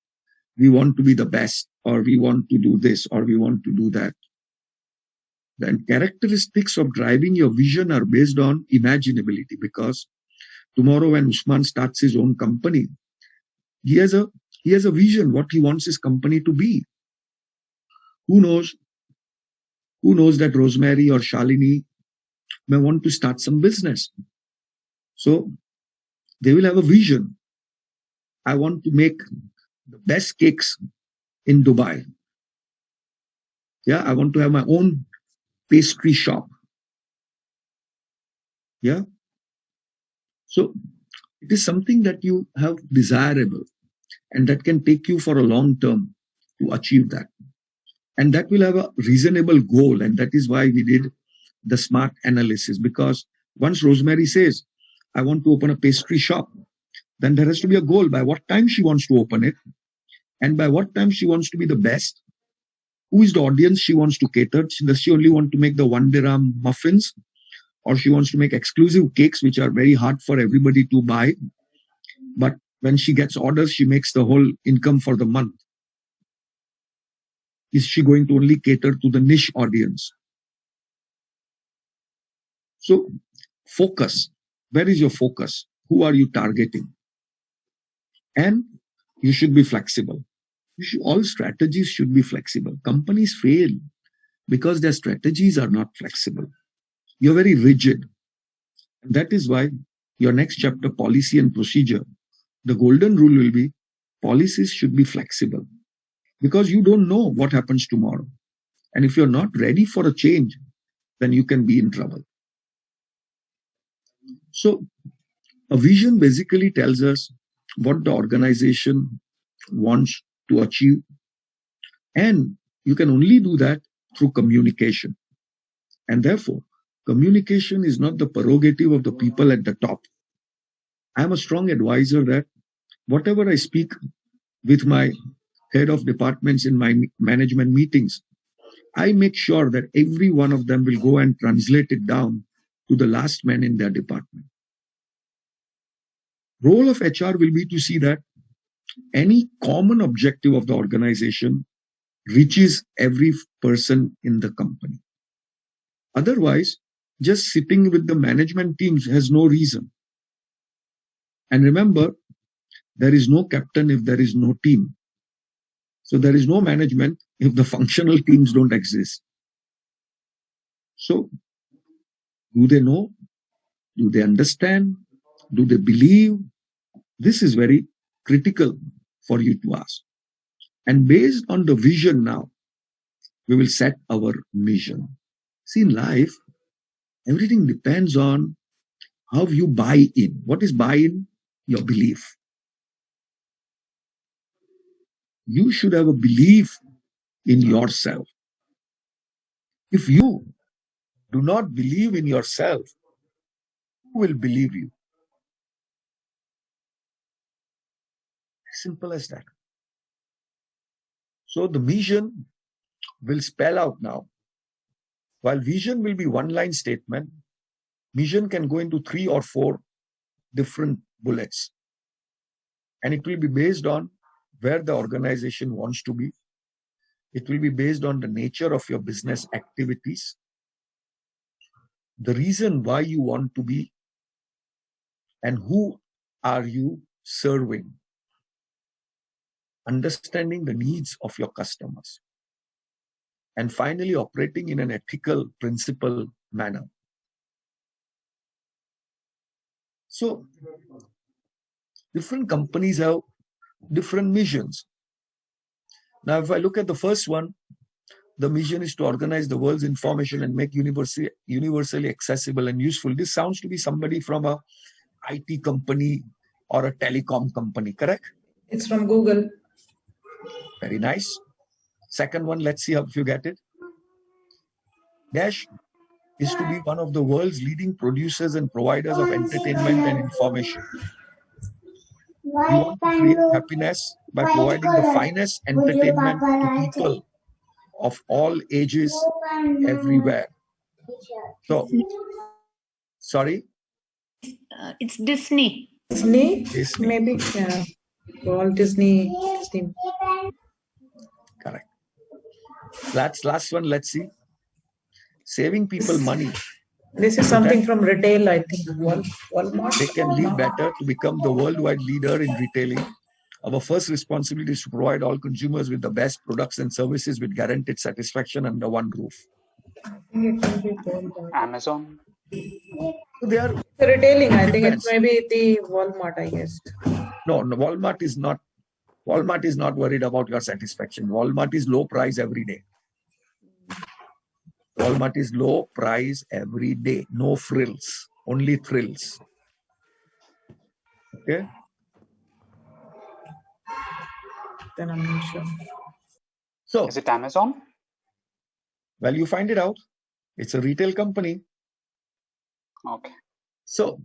We want to be the best, or we want to do this, or we want to do that. Then characteristics of driving your vision are based on imaginability, because tomorrow when Usman starts his own company, he has a He has a vision, what he wants his company to be. Who knows? Who knows that Rosemary or Shalini may want to start some business? So they will have a vision. I want to make the best cakes in Dubai. Yeah, I want to have my own pastry shop. Yeah. So it is something that you have desirable and that can take you for a long term to achieve that. And that will have a reasonable goal. And that is why we did the SMART analysis, because once Rosemary says, I want to open a pastry shop, then there has to be a goal by what time she wants to open it and by what time she wants to be the best. Who is the audience she wants to cater? Does she only want to make the 1 dirham muffins, or she wants to make exclusive cakes which are very hard for everybody to buy? But when she gets orders, she makes the whole income for the month. Is she going to only cater to the niche audience? So focus. Where is your focus? Who are you targeting? And you should be flexible. All strategies should be flexible. Companies fail because their strategies are not flexible. You're very rigid. And that is why your next chapter, policy and procedure, the golden rule will be policies should be flexible, because you don't know what happens tomorrow. And if you're not ready for a change, then you can be in trouble. So a vision basically tells us what the organization wants to achieve. And you can only do that through communication. And therefore, communication is not the prerogative of the people at the top. I'm a strong advisor that whatever I speak with my head of departments in my management meetings, I make sure that every one of them will go and translate it down to the last man in their department. Role of HR will be to see that any common objective of the organization reaches every person in the company. Otherwise, just sitting with the management teams has no reason. And remember, there is no captain if there is no team. So there is no management if the functional teams don't exist. So do they know? Do they understand? Do they believe? This is very critical for you to ask. And based on the vision now, we will set our mission. See, in life, everything depends on how you buy in. What is buy in? Your belief. You should have a belief in yourself. If you do not believe in yourself, who will believe you? Simple as that. So the vision will spell out now. While vision will be one-line statement, vision can go into 3 or 4 different bullets. And it will be based on where the organization wants to be. It will be based on the nature of your business activities, the reason why you want to be, and who are you serving. Understanding the needs of your customers. And finally, operating in an ethical, principled manner. So, different companies have different missions. Now, if I look at the first one, the mission is to organize the world's information and make universally accessible and useful. This sounds to be somebody from a IT company or a telecom company, correct? It's from Google. Very nice. Second one, let's see if you get it. Dash is to be one of the world's leading producers and providers of entertainment and information. We want to create happiness by providing the finest entertainment to people of all ages everywhere. So, sorry? It's Disney. Disney? Disney. Maybe, yeah. Walt Disney. Correct. That's last one. Let's see. Saving people money. This is something from retail, I think. Walmart. They can live better to become the worldwide leader in retailing Our first responsibility is to provide all consumers with the best products and services with guaranteed satisfaction under one roof. Amazon. They are The retailing, I think depends. it's maybe the Walmart, I guess. No, Walmart is not. Walmart is not worried about your satisfaction. Walmart is low price every day. Walmart is low price every day. No frills, only thrills. Okay. Then I'm not sure. So, is it Amazon? Well, you find it out. It's a retail company. Okay. So,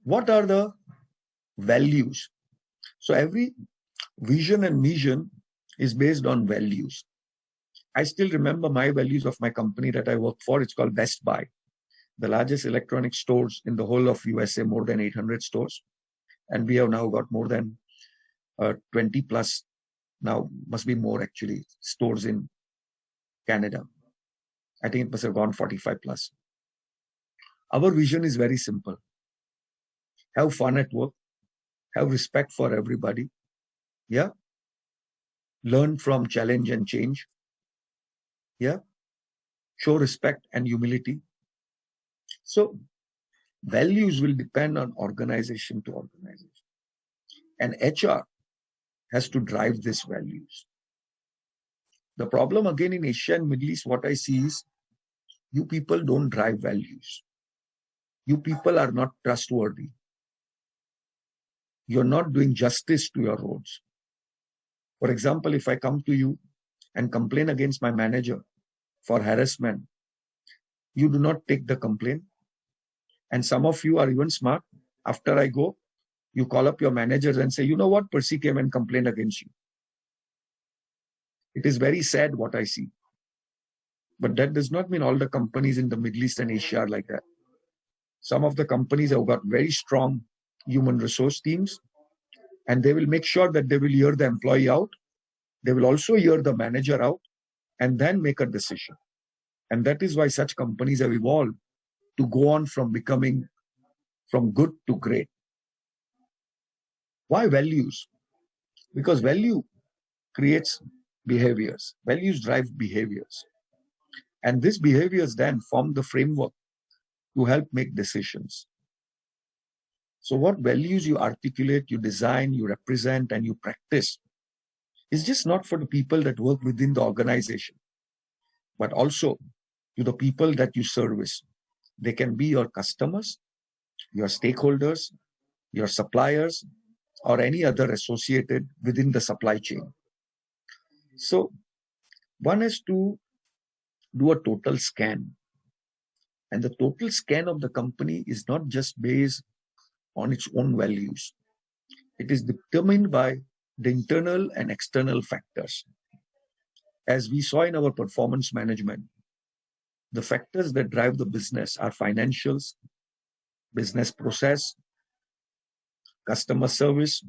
what are the values? So, every vision and mission is based on values. I still remember my values of my company that I work for. It's called Best Buy, the largest electronic stores in the whole of USA, more than 800 stores. And we have now got more than 20 plus, now must be more actually, stores in Canada. I think it must have gone 45 plus. Our vision is very simple. Have fun at work. Have respect for everybody. Yeah. Learn from challenge and change. Yeah. Show respect and humility. So values will depend on organization to organization. And HR has to drive these values. The problem again in Asia and Middle East, what I see is you people don't drive values. You people are not trustworthy. You're not doing justice to your roles. For example, if I come to you and complain against my manager for harassment, you do not take the complaint. And some of you are even smart. After I go, you call up your managers and say, you know what, Percy came and complained against you. It is very sad what I see. But that does not mean all the companies in the Middle East and Asia are like that. Some of the companies have got very strong human resource teams, and they will make sure that they will hear the employee out. They will also hear the manager out and then make a decision. And that is why such companies have evolved to go on from becoming from good to great. Why values? Because value creates behaviors. Values drive behaviors. And these behaviors then form the framework to help make decisions. So what values you articulate, you design, you represent, and you practice is just not for the people that work within the organization, but also to the people that you service. They can be your customers, your stakeholders, your suppliers, or any other associated within the supply chain. So one has to do a total scan. And the total scan of the company is not just based on its own values. It is determined by the internal and external factors. As we saw in our performance management, the factors that drive the business are financials, business process, customer service,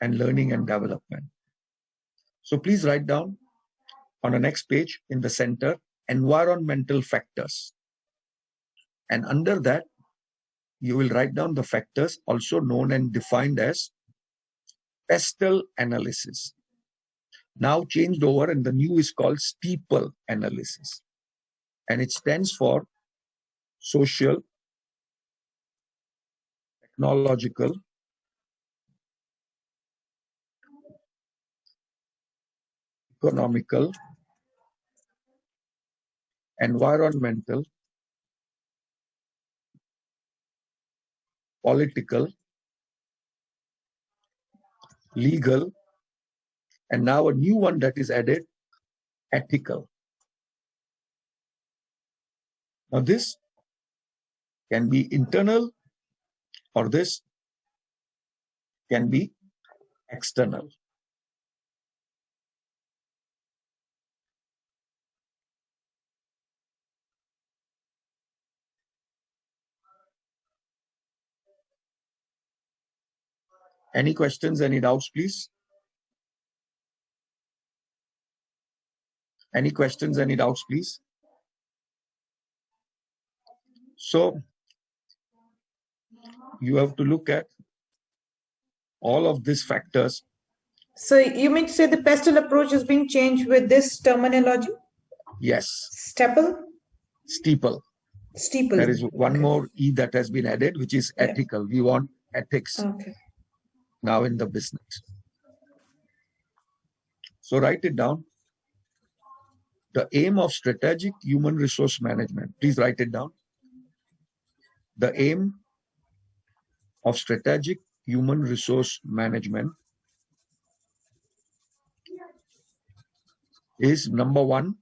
and learning and development. So please write down on the next page in the center, environmental factors. And under that, you will write down the factors also known and defined as pestle analysis. Now changed over, and the new is called steeple analysis. And it stands for social, technological, economical, environmental, political, legal, and now a new one that is added, ethical. Now this can be internal or this can be external. Any questions, any doubts, please? Any questions, any doubts, please? So you have to look at all of these factors. So you mean to say the pestle approach is being changed with this terminology? Yes. Steeple? Steeple. Steeple. There is one Okay. more E that has been added, which is Yeah. ethical. We want ethics now in the business. So write it down. The aim of strategic human resource management. Please write it down. The aim of strategic human resource management is number one,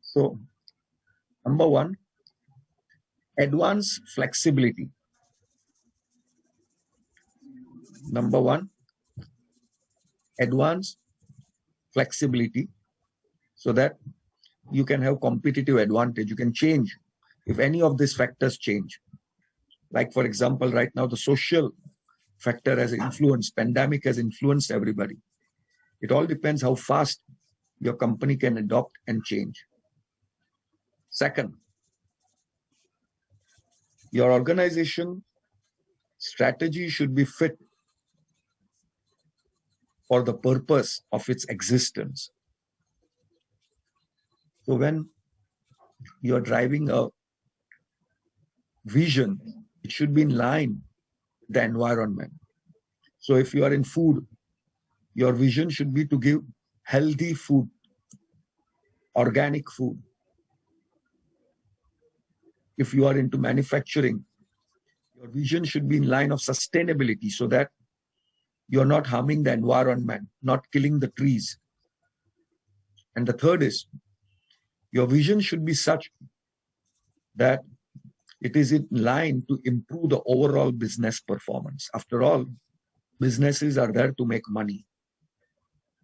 so number one, advanced flexibility. Number one, advanced flexibility, so that you can have competitive advantage. You can change if any of these factors change. Like, for example, right now, the social factor has influenced, pandemic has influenced everybody. It all depends how fast your company can adopt and change. Second, your organization strategy should be fit for the purpose of its existence. So when you're driving a vision, it should be in line with the environment. So if you are in food, your vision should be to give healthy food, organic food. If you are into manufacturing, your vision should be in line of sustainability, so that you're not harming the environment, not killing the trees. And the third is, your vision should be such that it is in line to improve the overall business performance. After all, businesses are there to make money.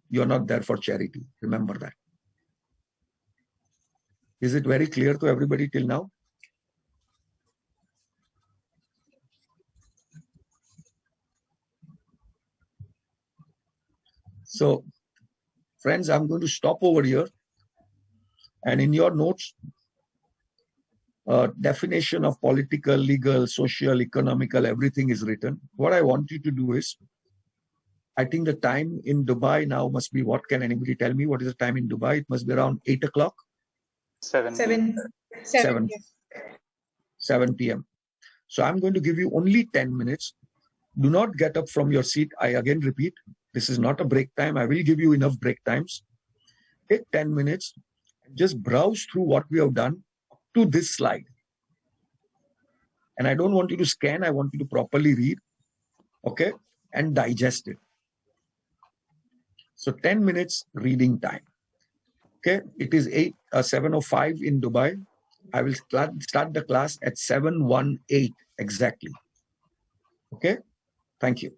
You're not there for charity. Remember that. Is it very clear to everybody till now? So, friends, I'm going to stop over here. And in your notes, definition of political, legal, social, economical, everything is written. What I want you to do is, I think the time in Dubai now must be, what can anybody tell me? What is the time in Dubai? It must be around 8 o'clock. 7 7 p.m. So I'm going to give you only 10 minutes. Do not get up from your seat. I again repeat, this is not a break time. I will give you enough break times. Take 10 minutes and just browse through what we have done up to this slide. And I don't want you to scan. I want you to properly read, okay, and digest it. So 10 minutes reading time. Okay, it is 7:05 in Dubai. I will start the class at 7:18 exactly. Okay, thank you.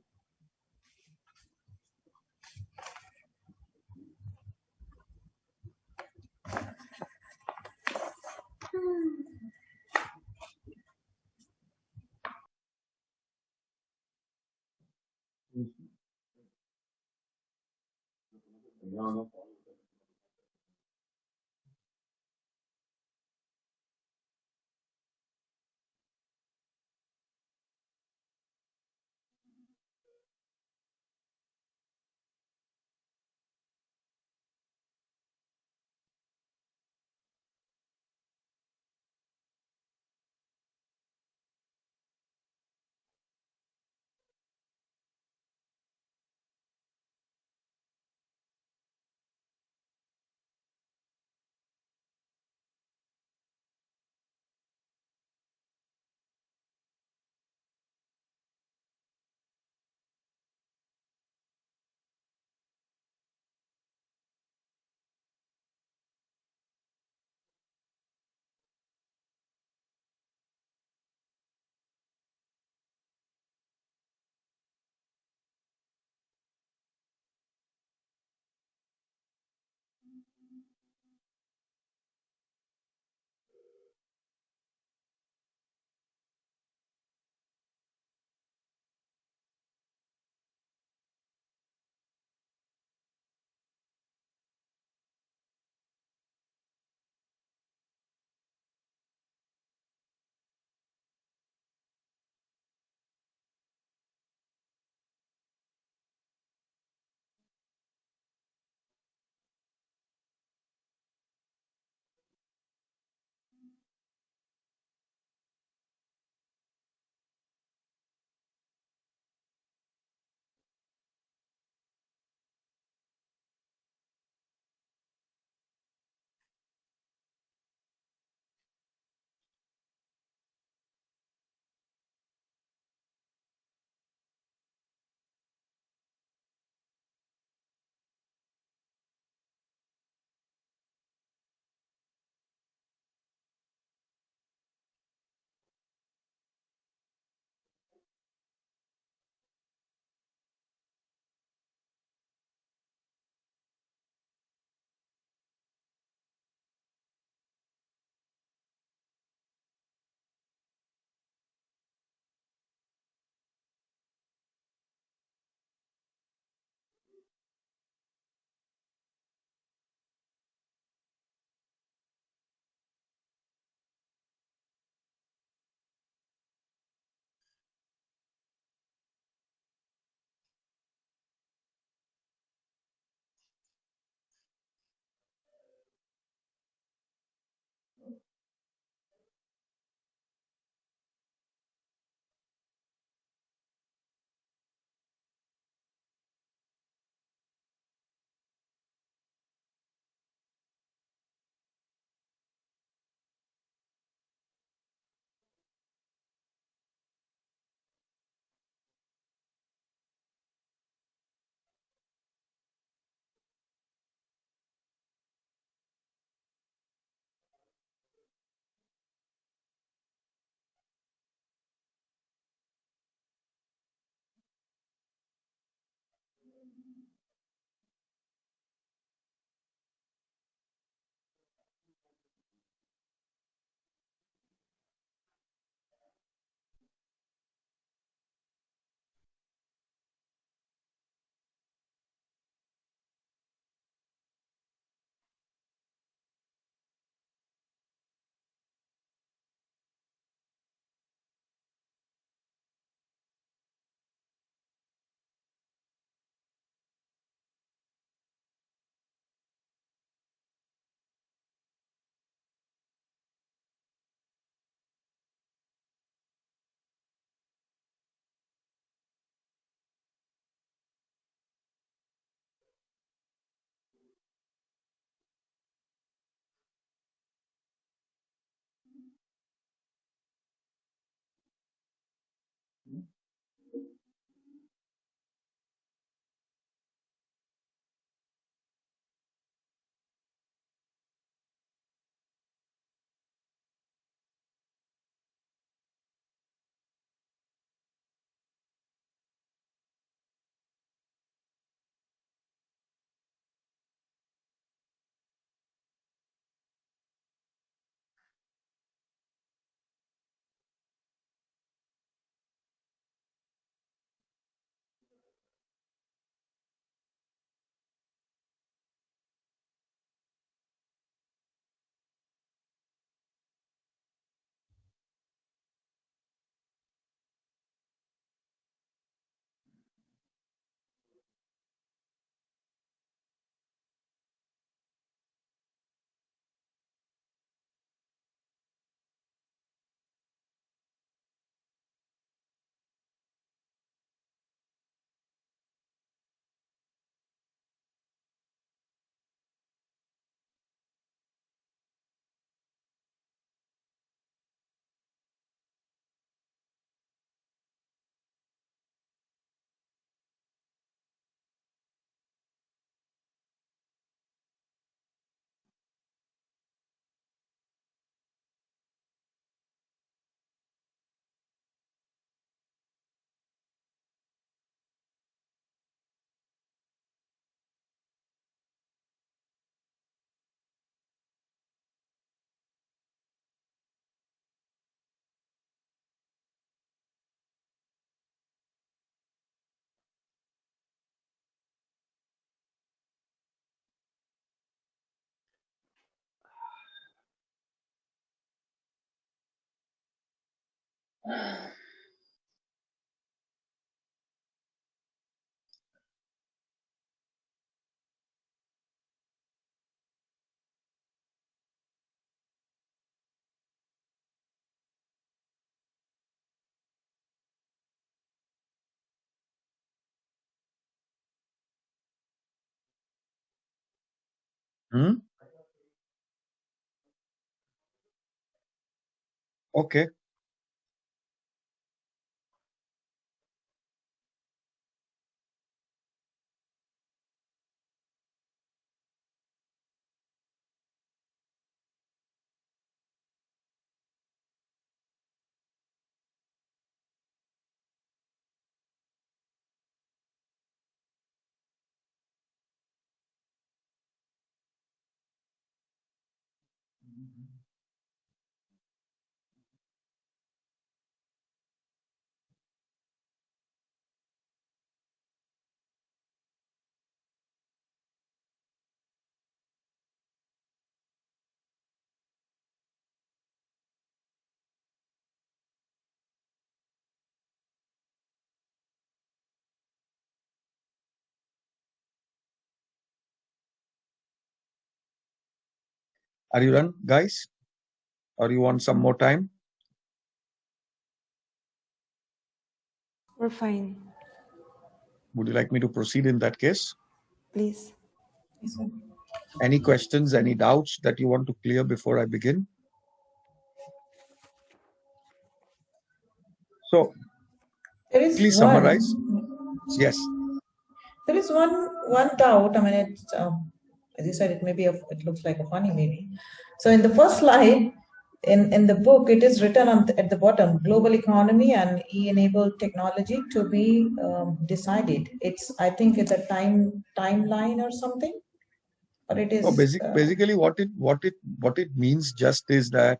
Hmm? Okay. Are you done, guys? Or you want some more time? We're fine. Would you like me to proceed in that case? Please. Yes, sir. Any questions, any doubts that you want to clear before I begin? So, There is please one. summarize. Yes. There is one doubt. I mean, it's as you said, it may be it looks like a funny maybe. So in the first slide in the book, it is written at the bottom: global economy and e-enabled technology to be decided. It's I think it's a timeline or something, or it is. No, basically, what it means just is that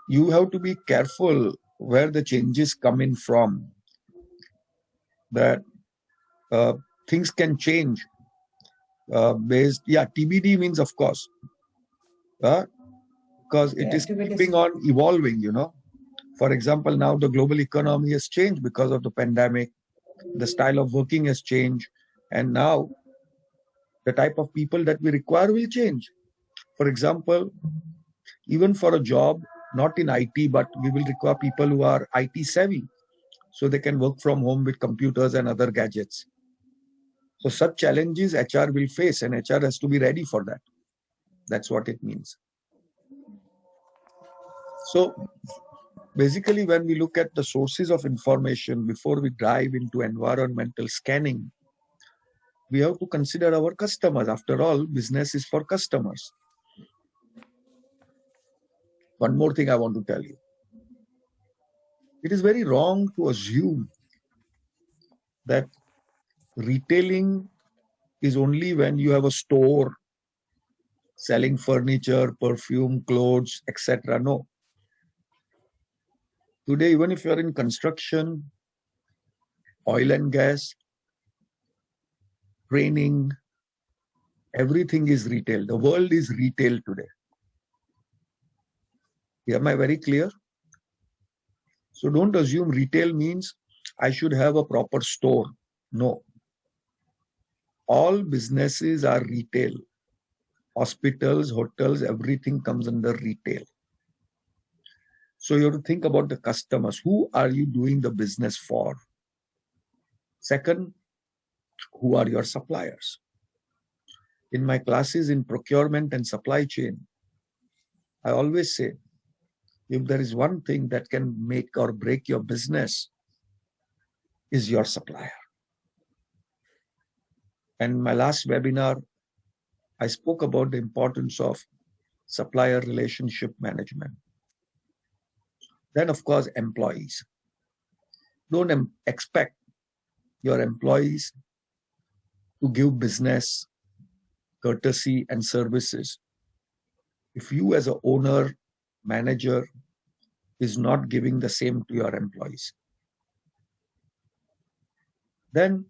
you have to be careful where the changes come in from. That things can change based. Yeah, TBD means of course, because it is keeping on evolving. You know, for example, now the global economy has changed because of the pandemic. The style of working has changed, and now the type of people that we require will change. For example, even for a job, not in IT, but we will require people who are IT savvy, so they can work from home with computers and other gadgets. So such challenges HR will face, and HR has to be ready for that. That's what it means. So basically, when we look at the sources of information before we dive into environmental scanning, we have to consider our customers. After all, business is for customers. One more thing I want to tell you. It is very wrong to assume that retailing is only when you have a store selling furniture, perfume, clothes, etc. No. Today, even if you are in construction, oil and gas, training, everything is retail. The world is retail today. Am I very clear? So don't assume retail means I should have a proper store. No. All businesses are retail. Hospitals, hotels, everything comes under retail. So you have to think about the customers. Who are you doing the business for? Second, who are your suppliers? In my classes in procurement and supply chain, I always say, if there is one thing that can make or break your business, is your supplier. And in my last webinar, I spoke about the importance of supplier relationship management. Then, of course, employees. Don't expect your employees to give business, courtesy, and services if you as an owner, manager, is not giving the same to your employees. Then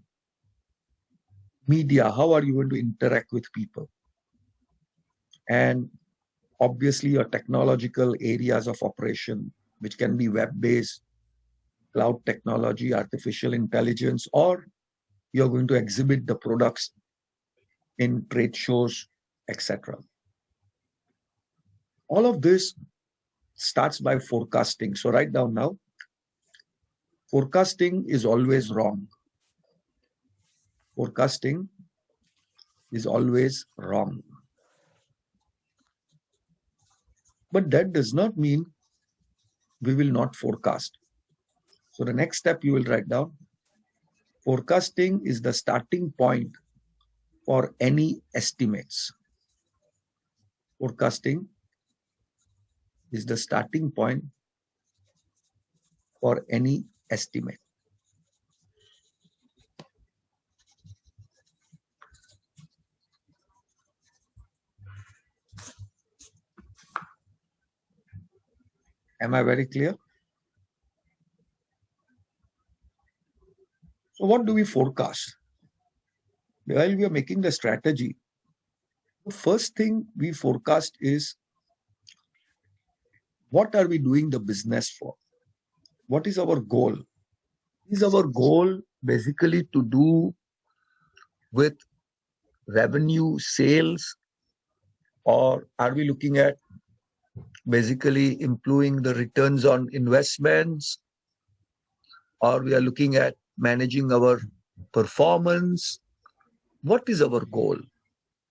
media, how are you going to interact with people? And obviously your technological areas of operation, which can be web-based, cloud technology, artificial intelligence, or you're going to exhibit the products in trade shows, etc. All of this starts by forecasting. So write down now, forecasting is always wrong. Forecasting is always wrong. But that does not mean we will not forecast. So the next step you will write down, forecasting is the starting point for any estimates. Forecasting is the starting point for any estimate. Am I very clear? So what do we forecast? While we are making the strategy, the first thing we forecast is what are we doing the business for? What is our goal? Is our goal basically to do with revenue, sales, or are we looking at basically improving the returns on investments, or we are looking at managing our performance? What is our goal?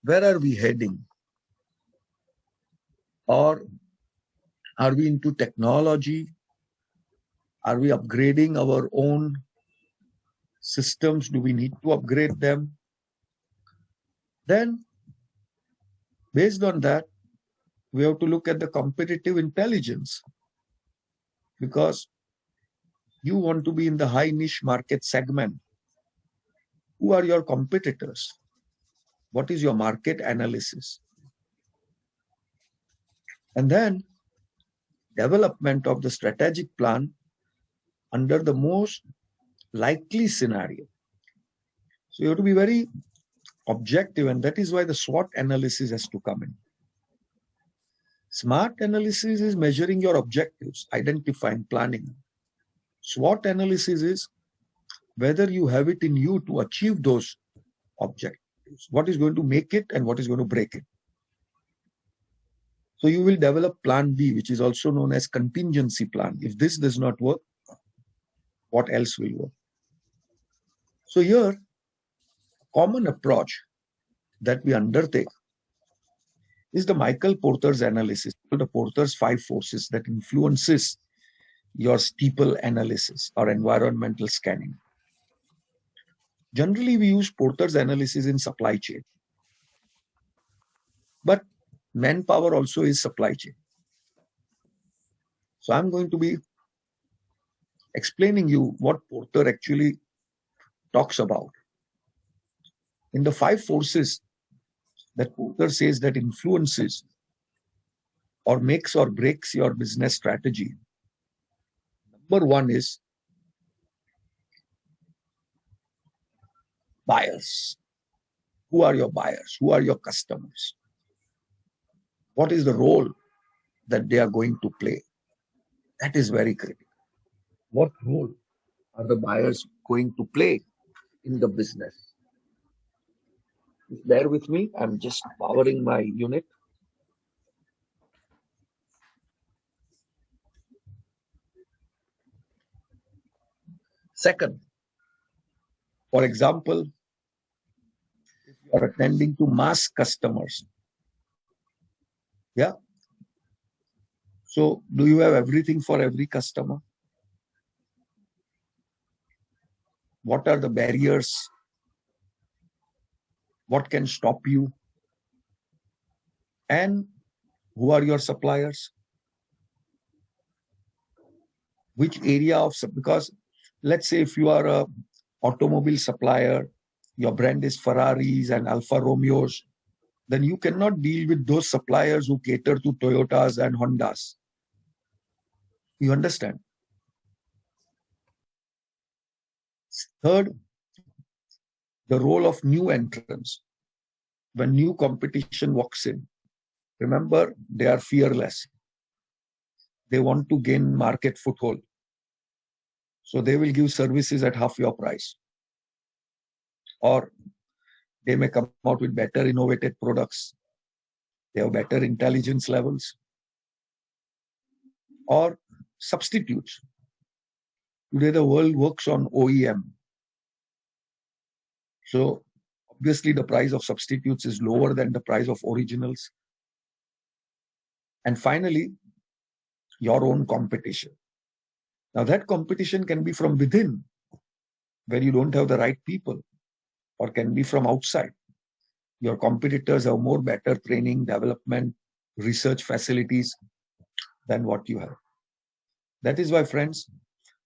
Where are we heading? Or are we into technology? Are we upgrading our own systems? Do we need to upgrade them? Then, based on that, we have to look at the competitive intelligence, because you want to be in the high niche market segment. Who are your competitors? What is your market analysis? And then development of the strategic plan under the most likely scenario. So you have to be very objective, and that is why the SWOT analysis has to come in. SMART analysis is measuring your objectives, identifying, planning. SWOT analysis is whether you have it in you to achieve those objectives, what is going to make it and what is going to break it. So you will develop plan B, which is also known as contingency plan. If this does not work, what else will work? So here, a common approach that we undertake is the Michael Porter's analysis, the Porter's 5 forces that influences your steeple analysis or environmental scanning. Generally, we use Porter's analysis in supply chain, but manpower also is supply chain. So I'm going to be explaining you what Porter actually talks about. In the 5 forces that Porter says that influences or makes or breaks your business strategy, number 1 is buyers. Who are your buyers? Who are your customers? What is the role that they are going to play? That is very critical. What role are the buyers going to play in the business? Bear with me, I'm just powering my unit. Second, for example, if you are attending to mass customers, yeah. So do you have everything for every customer? What are the barriers? What can stop you? And who are your suppliers? Which area of, because let's say if you are a automobile supplier, your brand is Ferraris and Alfa Romeos, then you cannot deal with those suppliers who cater to Toyotas and Hondas. You understand? Third, the role of new entrants. When new competition walks in, remember, they are fearless. they want to gain market foothold. So they will give services at half your price. Or they may come out with better innovative products. They have better intelligence levels. Or substitutes. Today the world works on OEM. So obviously the price of substitutes is lower than the price of originals. And finally, your own competition. Now that competition can be from within, where you don't have the right people, or can be from outside. Your competitors have more better training, development, research facilities than what you have. That is why, friends,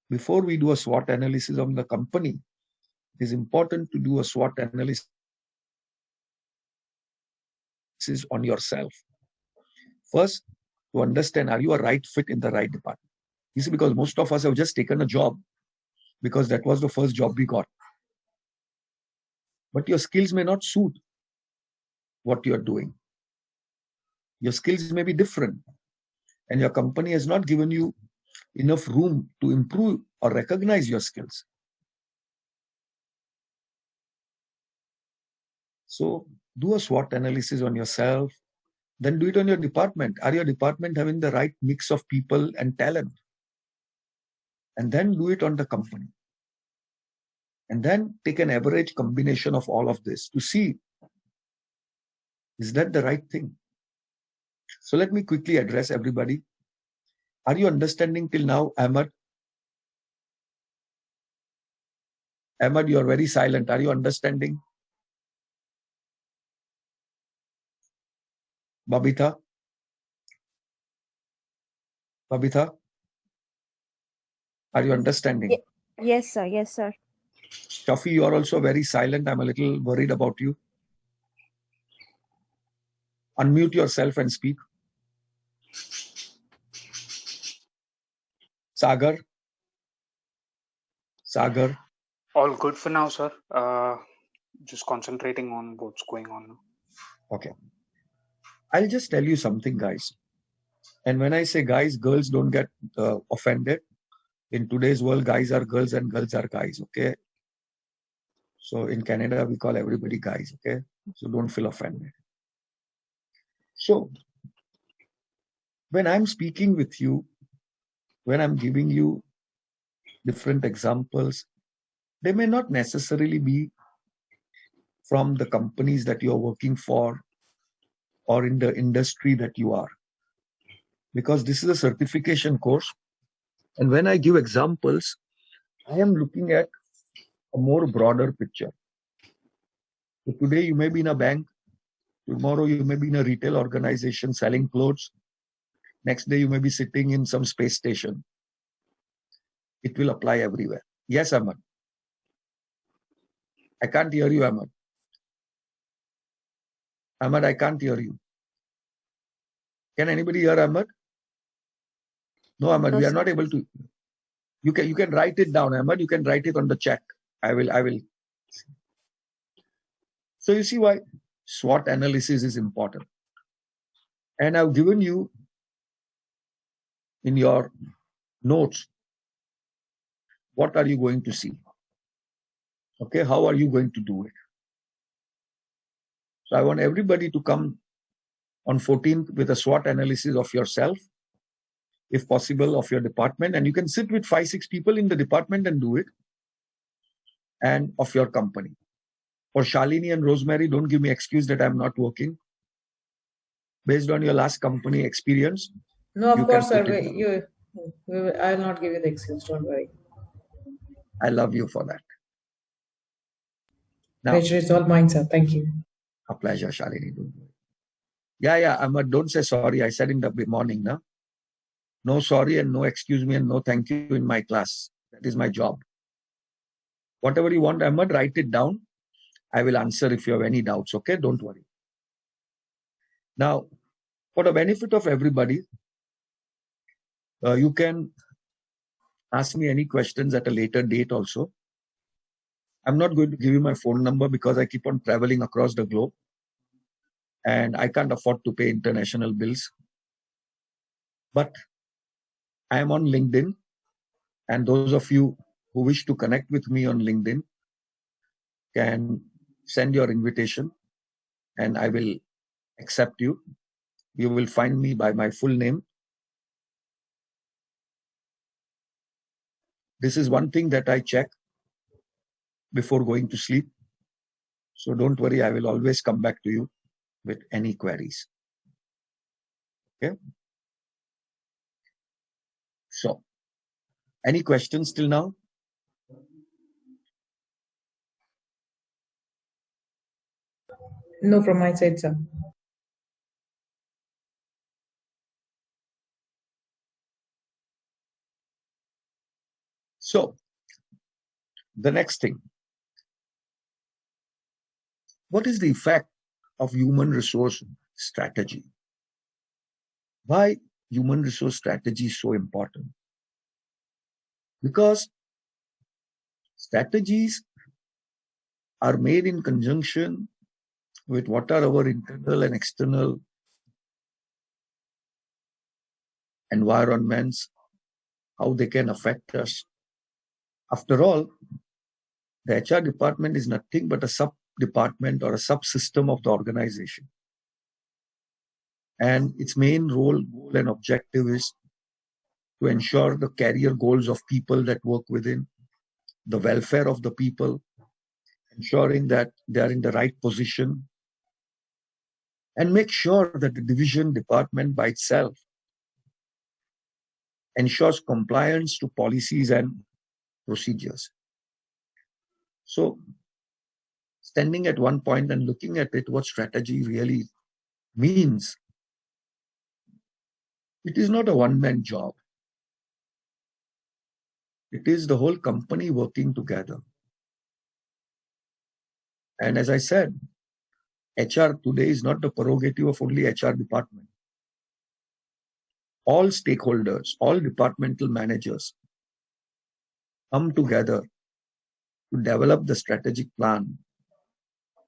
before we do a SWOT analysis on the company, it is important to do a SWOT analysis on yourself. First, to understand, are you a right fit in the right department? You see, because most of us have just taken a job because that was the first job we got. But your skills may not suit what you're doing. Your skills may be different, and your company has not given you enough room to improve or recognize your skills. So do a SWOT analysis on yourself, then do it on your department. Are your department having the right mix of people and talent? And then do it on the company. And then take an average combination of all of this to see, is that the right thing? So let me quickly address everybody. Are you understanding till now, Ahmed? Ahmed, you are very silent. Are you understanding? Babita? Babita? Are you understanding? Yes, sir. Yes, sir. Shafi, you are also very silent. I'm a little worried about you. Unmute yourself and speak. Sagar? Sagar? All good for now, sir. Just concentrating on what's going on now. Okay. I'll just tell you something, guys. And when I say guys, girls don't get offended. In today's world, guys are girls and girls are guys, okay? So in Canada, we call everybody guys, okay? So don't feel offended. So when I'm speaking with you, when I'm giving you different examples, they may not necessarily be from the companies that you're working for or in the industry that you are. Because this is a certification course. And when I give examples, I am looking at a more broader picture. So today you may be in a bank. Tomorrow you may be in a retail organization selling clothes. Next day you may be sitting in some space station. It will apply everywhere. Yes, Ahmed. I can't hear you, Ahmed. Ahmed, I can't hear you. Can anybody hear Ahmed? No, Ahmed, No, we are sir. not able to. You can write it down, Ahmed. You can write it on the chat. I will. So you see why SWOT analysis is important. And I've given you in your notes, what are you going to see? Okay, how are you going to do it? So I want everybody to come on 14th with a SWOT analysis of yourself, if possible, of your department. And you can sit with 5-6 people in the department and do it, and of your company. For Shalini and Rosemary, don't give me excuse that I'm not working. Based on your last company experience. No, of course, sir. I I'll not give you the excuse. Don't worry. I love you for that. Now, Pleasure is all mine, sir. Thank you. a pleasure, Shalini. Yeah, Ahmad, don't say sorry. I said in the morning, no? No sorry and no excuse me and no thank you in my class. That is my job. Whatever you want, Ahmad, write it down. I will answer if you have any doubts, okay? Don't worry. Now, for the benefit of everybody, you can ask me any questions at a later date also. I'm not going to give you my phone number because I keep on traveling across the globe and I can't afford to pay international bills. But I am on LinkedIn, and those of you who wish to connect with me on LinkedIn can send your invitation and I will accept you. You will find me by my full name. This is one thing that I check before going to sleep. So don't worry, I will always come back to you with any queries. Okay. So, any questions till now? No, from my side, sir. So, the next thing. What is the effect of human resource strategy? Why human resource strategy is so important? Because strategies are made in conjunction with what are our internal and external environments, how they can affect us. After all, the HR department is nothing but a sub-department or a subsystem of the organization. And its main role, goal, and objective is to ensure the career goals of people that work within, the welfare of the people, ensuring that they are in the right position, and make sure that the division department by itself ensures compliance to policies and procedures. So, standing at one point and looking at it, what strategy really means, it is not a one-man job. It is the whole company working together. And as I said, HR today is not the prerogative of only HR department. All stakeholders, all departmental managers come together to develop the strategic plan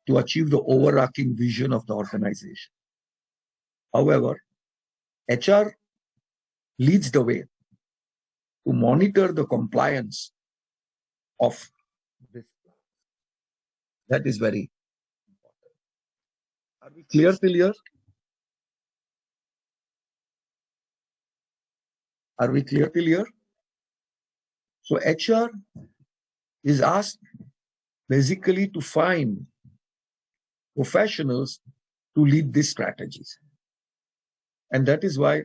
to achieve the overarching vision of the organization. However, HR leads the way to monitor the compliance of this. That is very important. Are we clear till here? Are we clear till here? So HR is asked basically to find professionals to lead these strategies. And that is why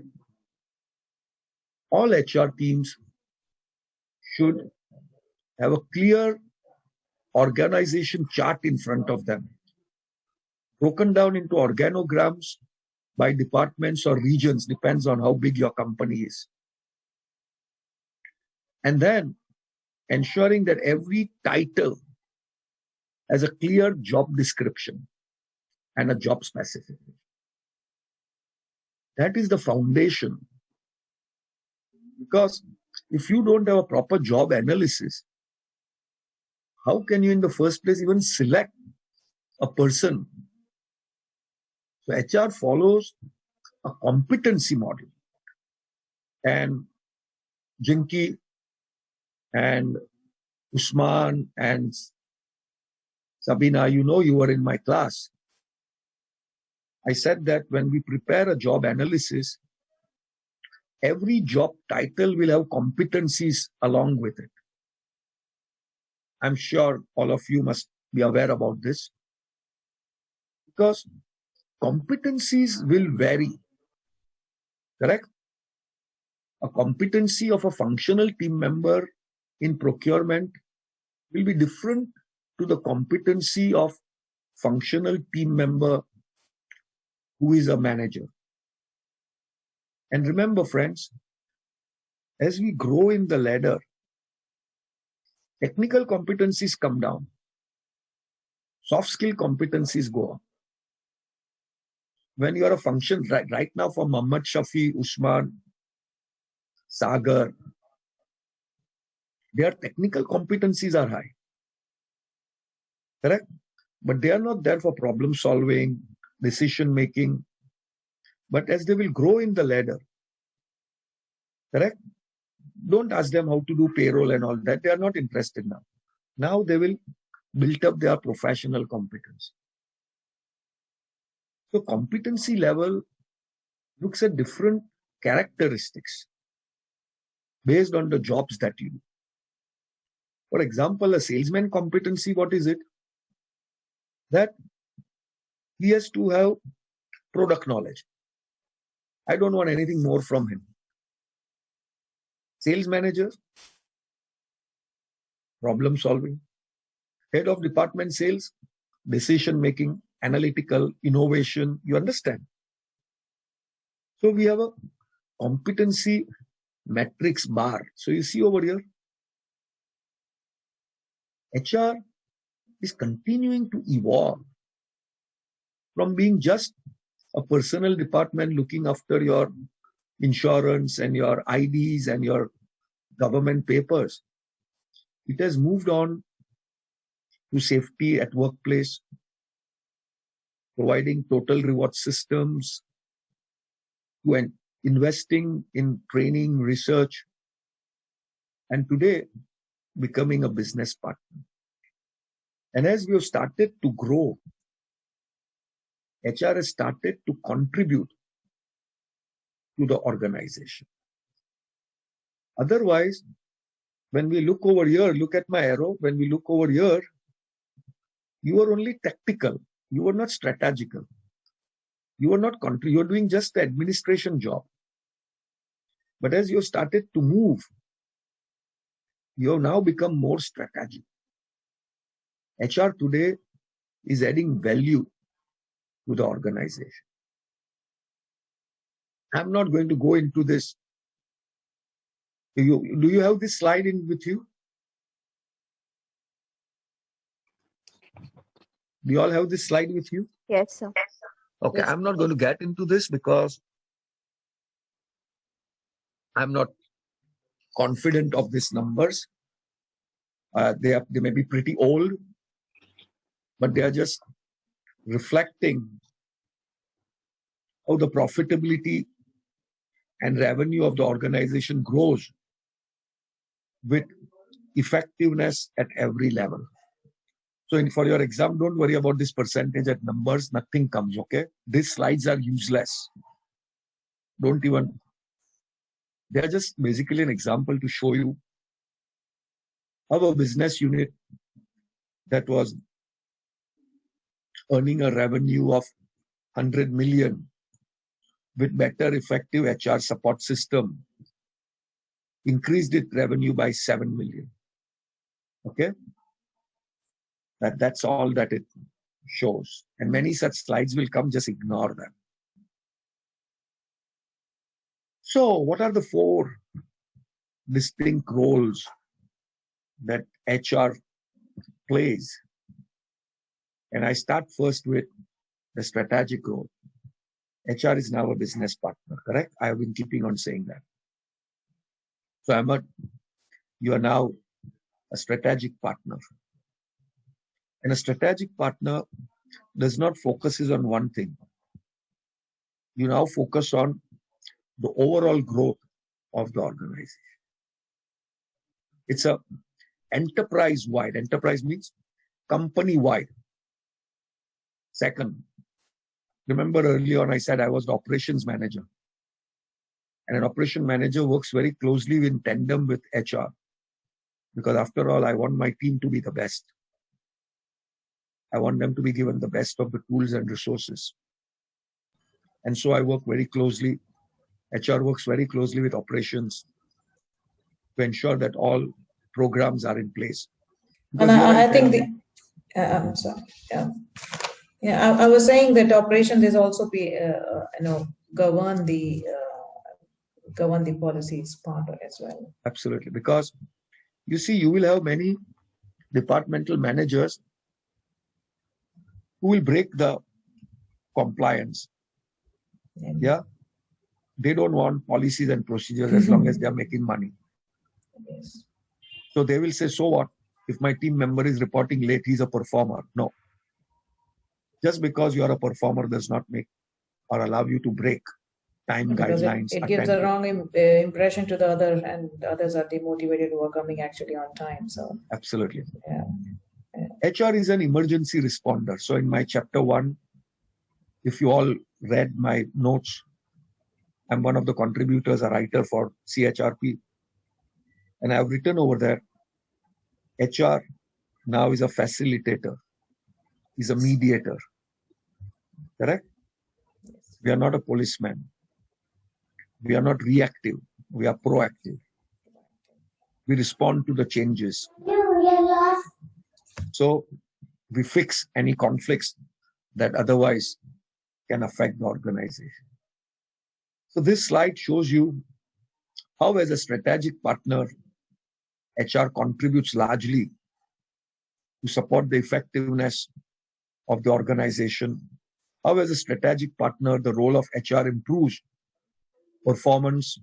all HR teams should have a clear organization chart in front of them, broken down into organograms by departments or regions, depends on how big your company is. And then ensuring that every title has a clear job description and a job specification. That is the foundation. Because if you don't have a proper job analysis, how can you in the first place even select a person? So HR follows a competency model. And Jinky and Usman and Sabina, you know, you were in my class. I said that when we prepare a job analysis, every job title will have competencies along with it. I'm sure all of you must be aware about this, because competencies will vary. Correct? A competency of a functional team member in procurement will be different to the competency of functional team member who is a manager. And remember, friends, as we grow in the ladder, technical competencies come down. Soft skill competencies go up. When you are a function, right now for Muhammad Shafi, Usman, Sagar, their technical competencies are high. Correct? But they are not there for problem solving, decision making. But as they will grow in the ladder, correct? Don't ask them how to do payroll and all that. They are not interested now. Now they will build up their professional competence. So competency level looks at different characteristics based on the jobs that you do. For example, a salesman competency, what is it? That he has to have product knowledge. I don't want anything more from him. Sales manager, problem solving. Head of department sales, decision making, analytical, innovation. You understand? So we have a competency matrix bar. So you see over here, HR is continuing to evolve from being just a personal department looking after your insurance and your IDs and your government papers. It has moved on to safety at workplace, providing total reward systems, to investing in training, research, and today becoming a business partner. And as we have started to grow, HR has started to contribute to the organization. Otherwise, when we look over here, look at my arrow, when we look over here, you are only tactical. You are not strategical. You are not you are doing just the administration job. But as you have started to move, you have now become more strategic. HR today is adding value to the organization. I'm not going to go into this. Do you have this slide in with you? Do you all have this slide with you? Yes, sir. Okay, Yes. I'm not going to get into this because I'm not confident of these numbers. They may be pretty old, but they are just reflecting how the profitability and revenue of the organization grows with effectiveness at every level. So for your exam, don't worry about this percentage at numbers. Nothing comes, okay? These slides are useless. Don't even... They are just basically an example to show you how a business unit that was earning a revenue of 100 million with better effective HR support system increased its revenue by 7 million. Okay? That's all that it shows. And many such slides will come, just ignore them. So what are the 4 distinct roles that HR plays? And I start first with the strategic role. HR is now a business partner, correct? I have been keeping on saying that. So you are now a strategic partner. And a strategic partner does not focus on one thing. You now focus on the overall growth of the organization. It's a enterprise-wide. Enterprise means company-wide. Second, remember earlier on I said I was the operations manager. And an operation manager works very closely in tandem with HR. Because after all, I want my team to be the best. I want them to be given the best of the tools and resources. And so I work very closely. HR works very closely with operations to ensure that all programs are in place. And I think I'm sorry. Yeah. I was saying that operations is also be govern the policies part as well. Absolutely, because you see, you will have many departmental managers who will break the compliance. Yeah. They don't want policies and procedures as long as they are making money. Yes. So they will say, so what? If my team member is reporting late, he's a performer. No. Just because you are a performer does not make or allow you to break time Because guidelines. it gives a wrong impression to the other, and the others are demotivated who are coming actually on time. So absolutely. yeah. HR is an emergency responder. So in my chapter 1, if you all read my notes, I'm one of the contributors, a writer for CHRP. And I've written over there, HR now is a facilitator, is a mediator. Correct? Yes. We are not a policeman. We are not reactive. We are proactive. We respond to the changes. So we fix any conflicts that otherwise can affect the organization. So this slide shows you how, as a strategic partner, HR contributes largely to support the effectiveness of the organization. How, as a strategic partner, the role of HR improves performance,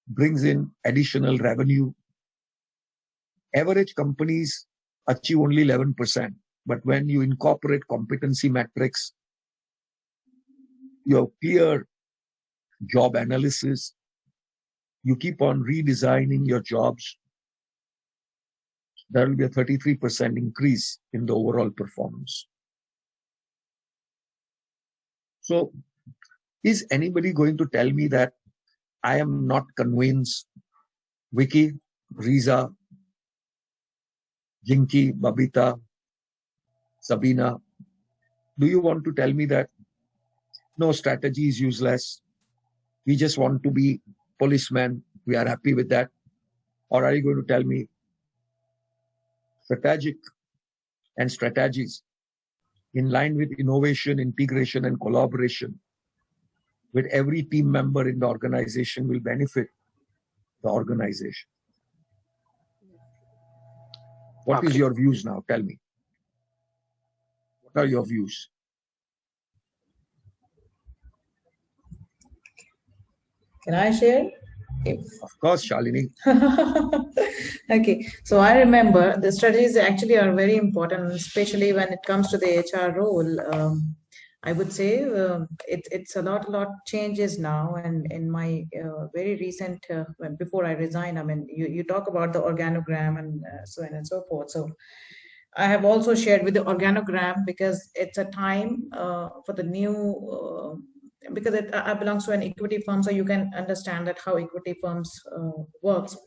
brings in additional revenue. Average companies achieve only 11%, but when you incorporate competency metrics, you have clear job analysis, you keep on redesigning your jobs, there will be a 33% increase in the overall performance. So, is anybody going to tell me that I am not convinced? Vicky, Riza, Jinky, Babita, Sabina, do you want to tell me that no, strategy is useless? We just want to be policemen. We are happy with that. Or are you going to tell me strategic and strategies in line with innovation, integration, and collaboration with every team member in the organization will benefit the organization? What is your views now? Tell me. What are your views? Can I share? Of course, Shalini. Okay, so I remember the strategies actually are very important, especially when it comes to the HR role. I would say it's a lot changes now, and in my very recent, before I resigned, I mean, you talk about the organogram and so on and so forth. So I have also shared with the organogram because it's a time for the new, because I belongs to an equity firm, so you can understand that how equity firms works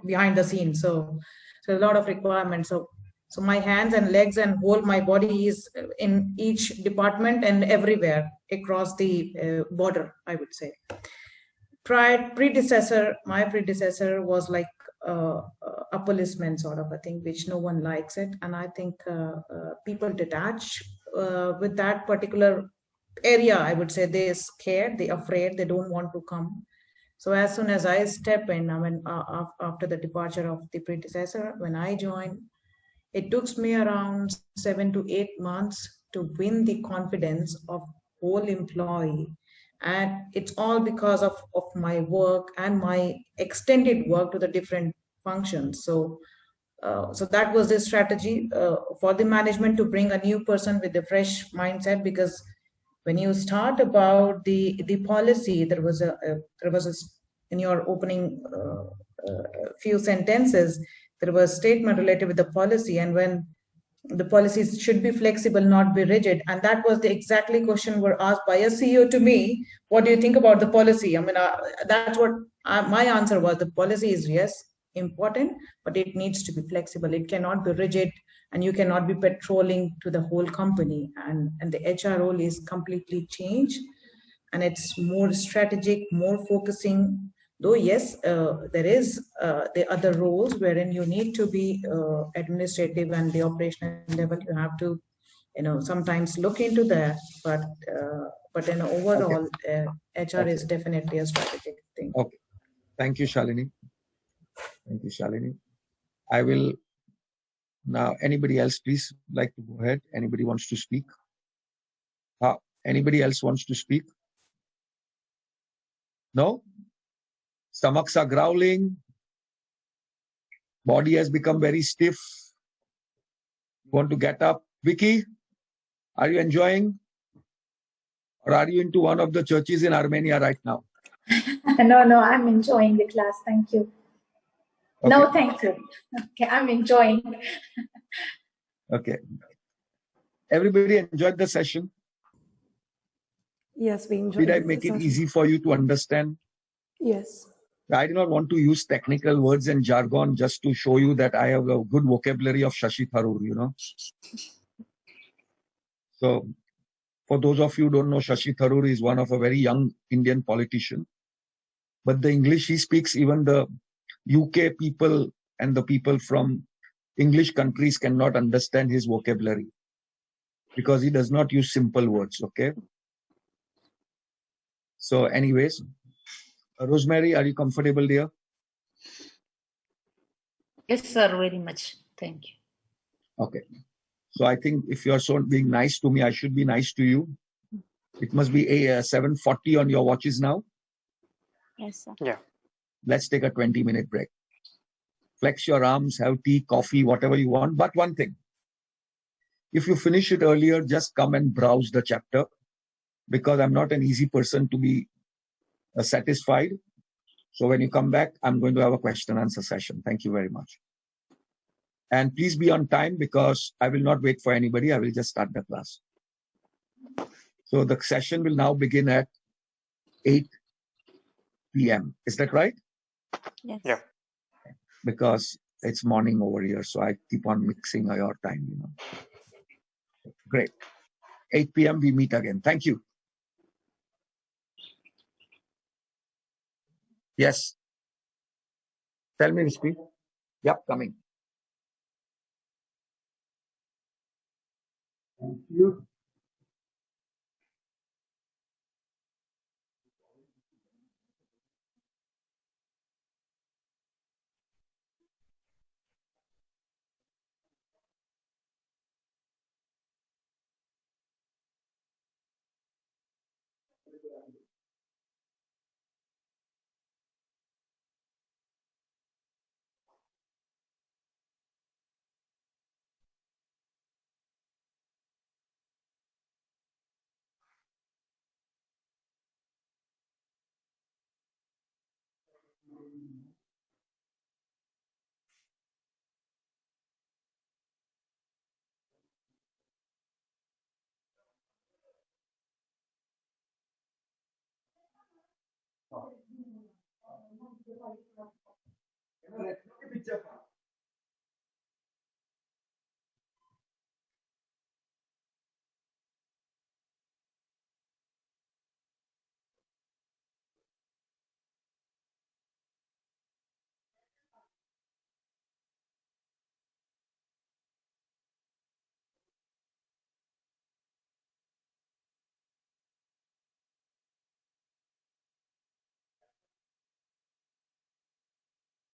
behind the scenes. So a lot of requirements. So my hands and legs and whole my body is in each department and everywhere across the border, I would say. My predecessor was like a policeman sort of a thing, which no one likes it. And I think people detach with that particular area. I would say they're scared, they're afraid, they don't want to come. So as soon as I step in, I mean, after the departure of the predecessor, when I joined, it took me around 7 to 8 months to win the confidence of whole employee. And it's all because of my work and my extended work to the different functions. So that was the strategy for the management to bring a new person with a fresh mindset, because when you start about the policy, there was a in your opening few sentences, there was a statement related with the policy, and when the policies should be flexible, not be rigid. And that was the exactly question were asked by a CEO to me. What do you think about the policy? I mean, that's what my answer was. The policy is, yes, important, but it needs to be flexible. It cannot be rigid, and you cannot be patrolling to the whole company. And the HR role is completely changed, and it's more strategic, more focusing. Though yes, there is the other roles wherein you need to be administrative and the operational level. You have to, sometimes look into that. But in overall, HR is definitely a strategic thing. Okay, thank you, Shalini. Thank you, Shalini. I will now. Anybody else, please, like to go ahead? Anybody wants to speak? Anybody else wants to speak? No? Stomachs are growling. Body has become very stiff. You want to get up? Vicky, are you enjoying? Or are you into one of the churches in Armenia right now? No, I'm enjoying the class. Thank you. Okay. No, thank you. Okay, I'm enjoying. Okay. Everybody enjoyed the session? Yes, we enjoyed Did I the make it session. easy for you to understand? Yes. I do not want to use technical words and jargon just to show you that I have a good vocabulary of Shashi Tharoor, you know. So, for those of you who don't know, Shashi Tharoor is one of a very young Indian politician. But the English he speaks, even the UK people and the people from English countries cannot understand his vocabulary because he does not use simple words, okay? So anyways, Rosemary, are you comfortable, dear? Yes, sir, very much. Thank you. Okay. So I think if you're so being nice to me, I should be nice to you. It must be 7:40 on your watches now. Yes, sir. Yeah. Let's take a 20-minute break. Flex your arms, have tea, coffee, whatever you want. But one thing, if you finish it earlier, just come and browse the chapter because I'm not an easy person to be satisfied. So when you come back, I'm going to have a question answer session. Thank you very much. And please be on time because I will not wait for anybody. I will just start the class. So the session will now begin at 8 p.m. Is that right? Yes. Yeah. Because it's morning over here, so I keep on mixing your time, you know. Great. 8 p.m. we meet again. Thank you. Yes. Tell me, Rispi. Yep, coming. Thank you.